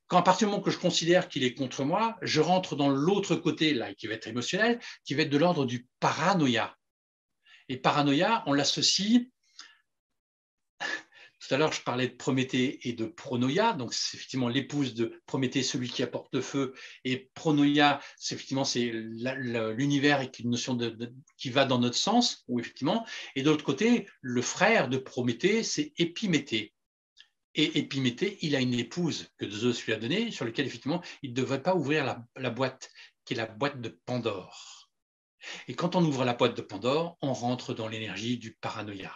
B: Quand à partir du moment que je considère qu'il est contre moi, je rentre dans l'autre côté, là, qui va être émotionnel, qui va être de l'ordre du paranoïa. Et paranoïa, on l'associe. Tout à l'heure, je parlais de Prométhée et de Pronoïa. Donc, c'est effectivement l'épouse de Prométhée, celui qui apporte le feu. Et Pronoïa, c'est effectivement l'univers et une notion qui va dans notre sens, ou effectivement. Et de l'autre côté, le frère de Prométhée, c'est Épiméthée. Et Épiméthée, il a une épouse que Zeus lui a donnée, sur laquelle, effectivement, il ne devrait pas ouvrir la boîte, qui est la boîte de Pandore. Et quand on ouvre la boîte de Pandore, on rentre dans l'énergie du paranoïa.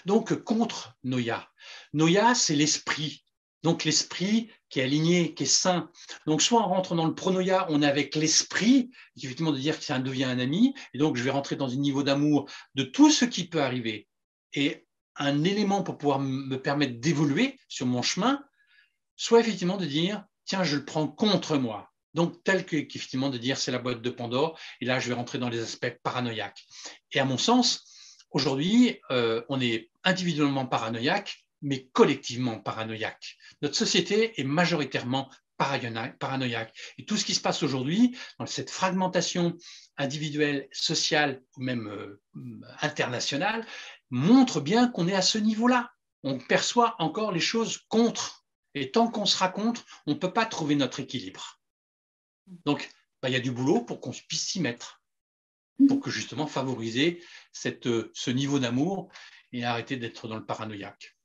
B: Donc, contre Noia. Noia, c'est l'esprit. Donc, l'esprit qui est aligné, qui est sain. Donc, soit on rentre dans le pronoia, on est avec l'esprit, qui effectivement de dire que ça devient un ami, et donc je vais rentrer dans un niveau d'amour de tout ce qui peut arriver. Et un élément pour pouvoir me permettre d'évoluer sur mon chemin, soit effectivement de dire, tiens, je le prends contre moi. Donc, tel qu'effectivement de dire, c'est la boîte de Pandore, et là, je vais rentrer dans les aspects paranoïaques. Et à mon sens, aujourd'hui, on est individuellement paranoïaque, mais collectivement paranoïaque. Notre société est majoritairement paranoïaque. Et tout ce qui se passe aujourd'hui, dans cette fragmentation individuelle, sociale ou même internationale, montre bien qu'on est à ce niveau-là. On perçoit encore les choses contre. Et tant qu'on sera contre, on ne peut pas trouver notre équilibre. Donc, bah, y a du boulot pour qu'on puisse s'y mettre, pour que justement favoriser ce niveau d'amour et arrêter d'être dans le paranoïaque.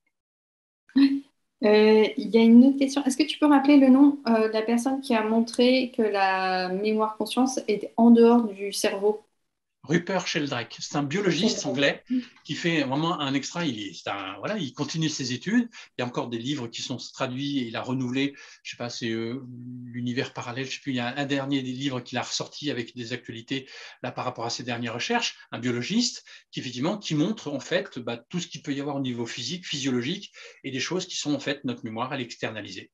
A: Il y a une autre question. Est-ce que tu peux rappeler le nom de la personne qui a montré que la mémoire conscience était en dehors du cerveau?
B: Rupert Sheldrake, c'est un biologiste anglais qui fait vraiment un extra. Voilà, il continue ses études. Il y a encore des livres qui sont traduits et il a renouvelé. Je sais pas, c'est l'univers parallèle. Je sais plus. Il y a un dernier des livres qu'il a ressorti avec des actualités là par rapport à ses dernières recherches. Un biologiste qui effectivement qui montre en fait tout ce qu'il peut y avoir au niveau physique, physiologique et des choses qui sont en fait notre mémoire, elle est externalisée.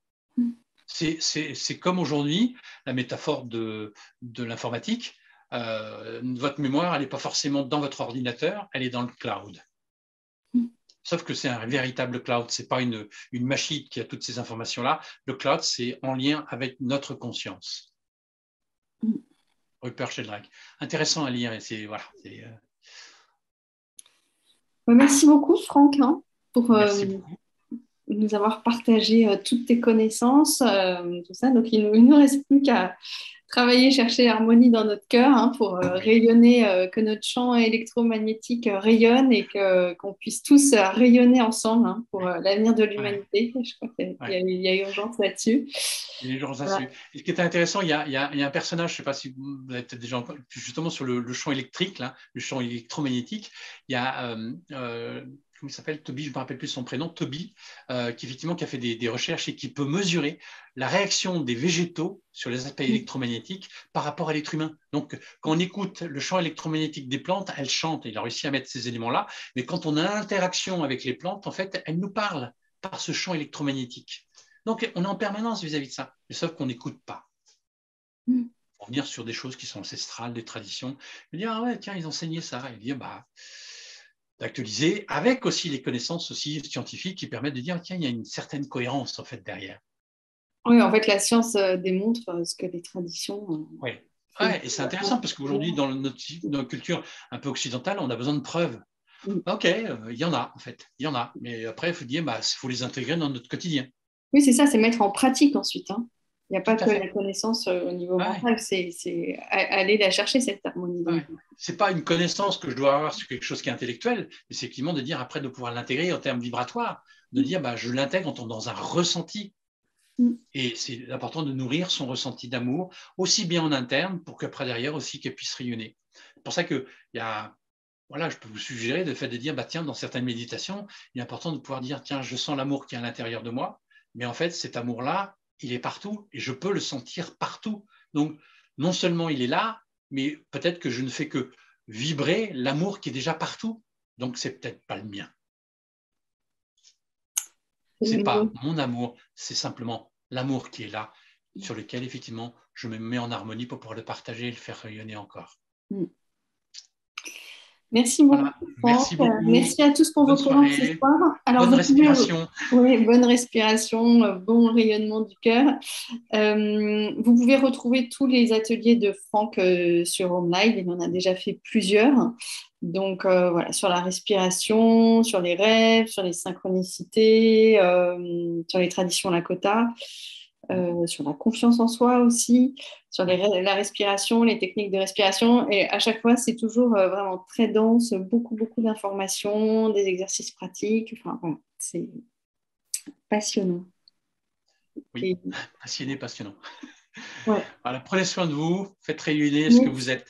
B: C'est comme aujourd'hui la métaphore de l'informatique. Votre mémoire, elle n'est pas forcément dans votre ordinateur, elle est dans le cloud. Sauf que c'est un véritable cloud, ce n'est pas une machine qui a toutes ces informations-là. Le cloud, c'est en lien avec notre conscience. Rupert Sheldrake. Intéressant à lire. Voilà,
A: Merci beaucoup, Franck, hein, pour
B: merci beaucoup.
A: nous avoir partagé toutes tes connaissances, tout ça. Donc, il ne nous reste plus qu'à travailler, chercher l'harmonie dans notre cœur, hein, pour rayonner, que notre champ électromagnétique rayonne et qu'on puisse tous rayonner ensemble, hein, pour l'avenir de l'humanité. Je crois qu'il y a urgence là-dessus.
B: Il y a urgence là-dessus. Et ce qui est intéressant, il y a un personnage, je ne sais pas si vous avez peut-être déjà entendu, justement sur le champ électrique, là, le champ électromagnétique, il y a comment il s'appelle, Toby, je ne me rappelle plus son prénom, Toby, qui effectivement qui a fait des recherches et qui peut mesurer la réaction des végétaux sur les aspects électromagnétiques par rapport à l'être humain. Donc, quand on écoute le champ électromagnétique des plantes, elles chantent, et il a réussi à mettre ces éléments-là, mais quand on a interaction avec les plantes, en fait, elles nous parlent par ce champ électromagnétique. Donc, on est en permanence vis-à-vis de ça, mais sauf qu'on n'écoute pas. Pour venir sur des choses qui sont ancestrales, des traditions, et dire, ah ouais, tiens, ils enseignaient ça, et dire, d'actualiser, avec aussi les connaissances aussi scientifiques qui permettent de dire, tiens, il y a une certaine cohérence en fait derrière.
A: Oui, en fait, la science démontre ce que les traditions.
B: Oui, et c'est intéressant parce qu'aujourd'hui, dans notre culture un peu occidentale, on a besoin de preuves. Ok, il y en a en fait, il y en a, mais après, il faut dire, il faut les intégrer dans notre quotidien.
A: Oui, c'est ça, c'est mettre en pratique ensuite, hein. Il n'y a pas
B: Tout à
A: que
B: fait.
A: la connaissance au niveau mental, c'est aller la chercher, cette harmonie.
B: Ce n'est pas une connaissance que je dois avoir sur quelque chose qui est intellectuel, mais c'est effectivement de dire après de pouvoir l'intégrer en termes vibratoires, de dire je l'intègre dans un ressenti. Et c'est important de nourrir son ressenti d'amour, aussi bien en interne, pour qu'après derrière aussi qu'elle puisse rayonner. C'est pour ça que je peux vous suggérer le fait de dire, tiens, dans certaines méditations, il est important de pouvoir dire, tiens, je sens l'amour qui est à l'intérieur de moi, mais en fait, cet amour-là, il est partout et je peux le sentir partout. Donc, non seulement il est là, mais peut-être que je ne fais que vibrer l'amour qui est déjà partout. Donc, c'est peut-être pas le mien. C'est pas mon amour, c'est simplement l'amour qui est là, sur lequel, effectivement, je me mets en harmonie pour pouvoir le partager et le faire rayonner encore.
A: Merci beaucoup.
B: Voilà. Merci beaucoup.
A: Merci à tous pour vos commentaires ce soir. Alors,
B: bonne respiration.
A: Oui, bonne respiration, bon rayonnement du cœur. Vous pouvez retrouver tous les ateliers de Franck sur HomeLive. Il en a déjà fait plusieurs. Donc, voilà, sur la respiration, sur les rêves, sur les synchronicités, sur les traditions Lakota. Sur la confiance en soi aussi, sur la respiration, les techniques de respiration. Et à chaque fois, c'est toujours vraiment très dense, beaucoup d'informations, des exercices pratiques. Enfin, voilà, c'est passionnant.
B: Oui, passionnant.
A: Ouais.
B: Voilà, prenez soin de vous, faites rayonner ce que vous êtes.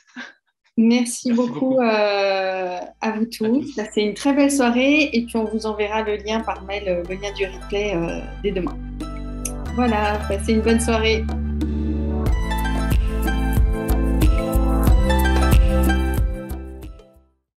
A: Merci beaucoup à vous tous. Passez une très belle soirée et puis on vous enverra le lien par mail, le lien du replay dès demain. Voilà, passez une bonne soirée.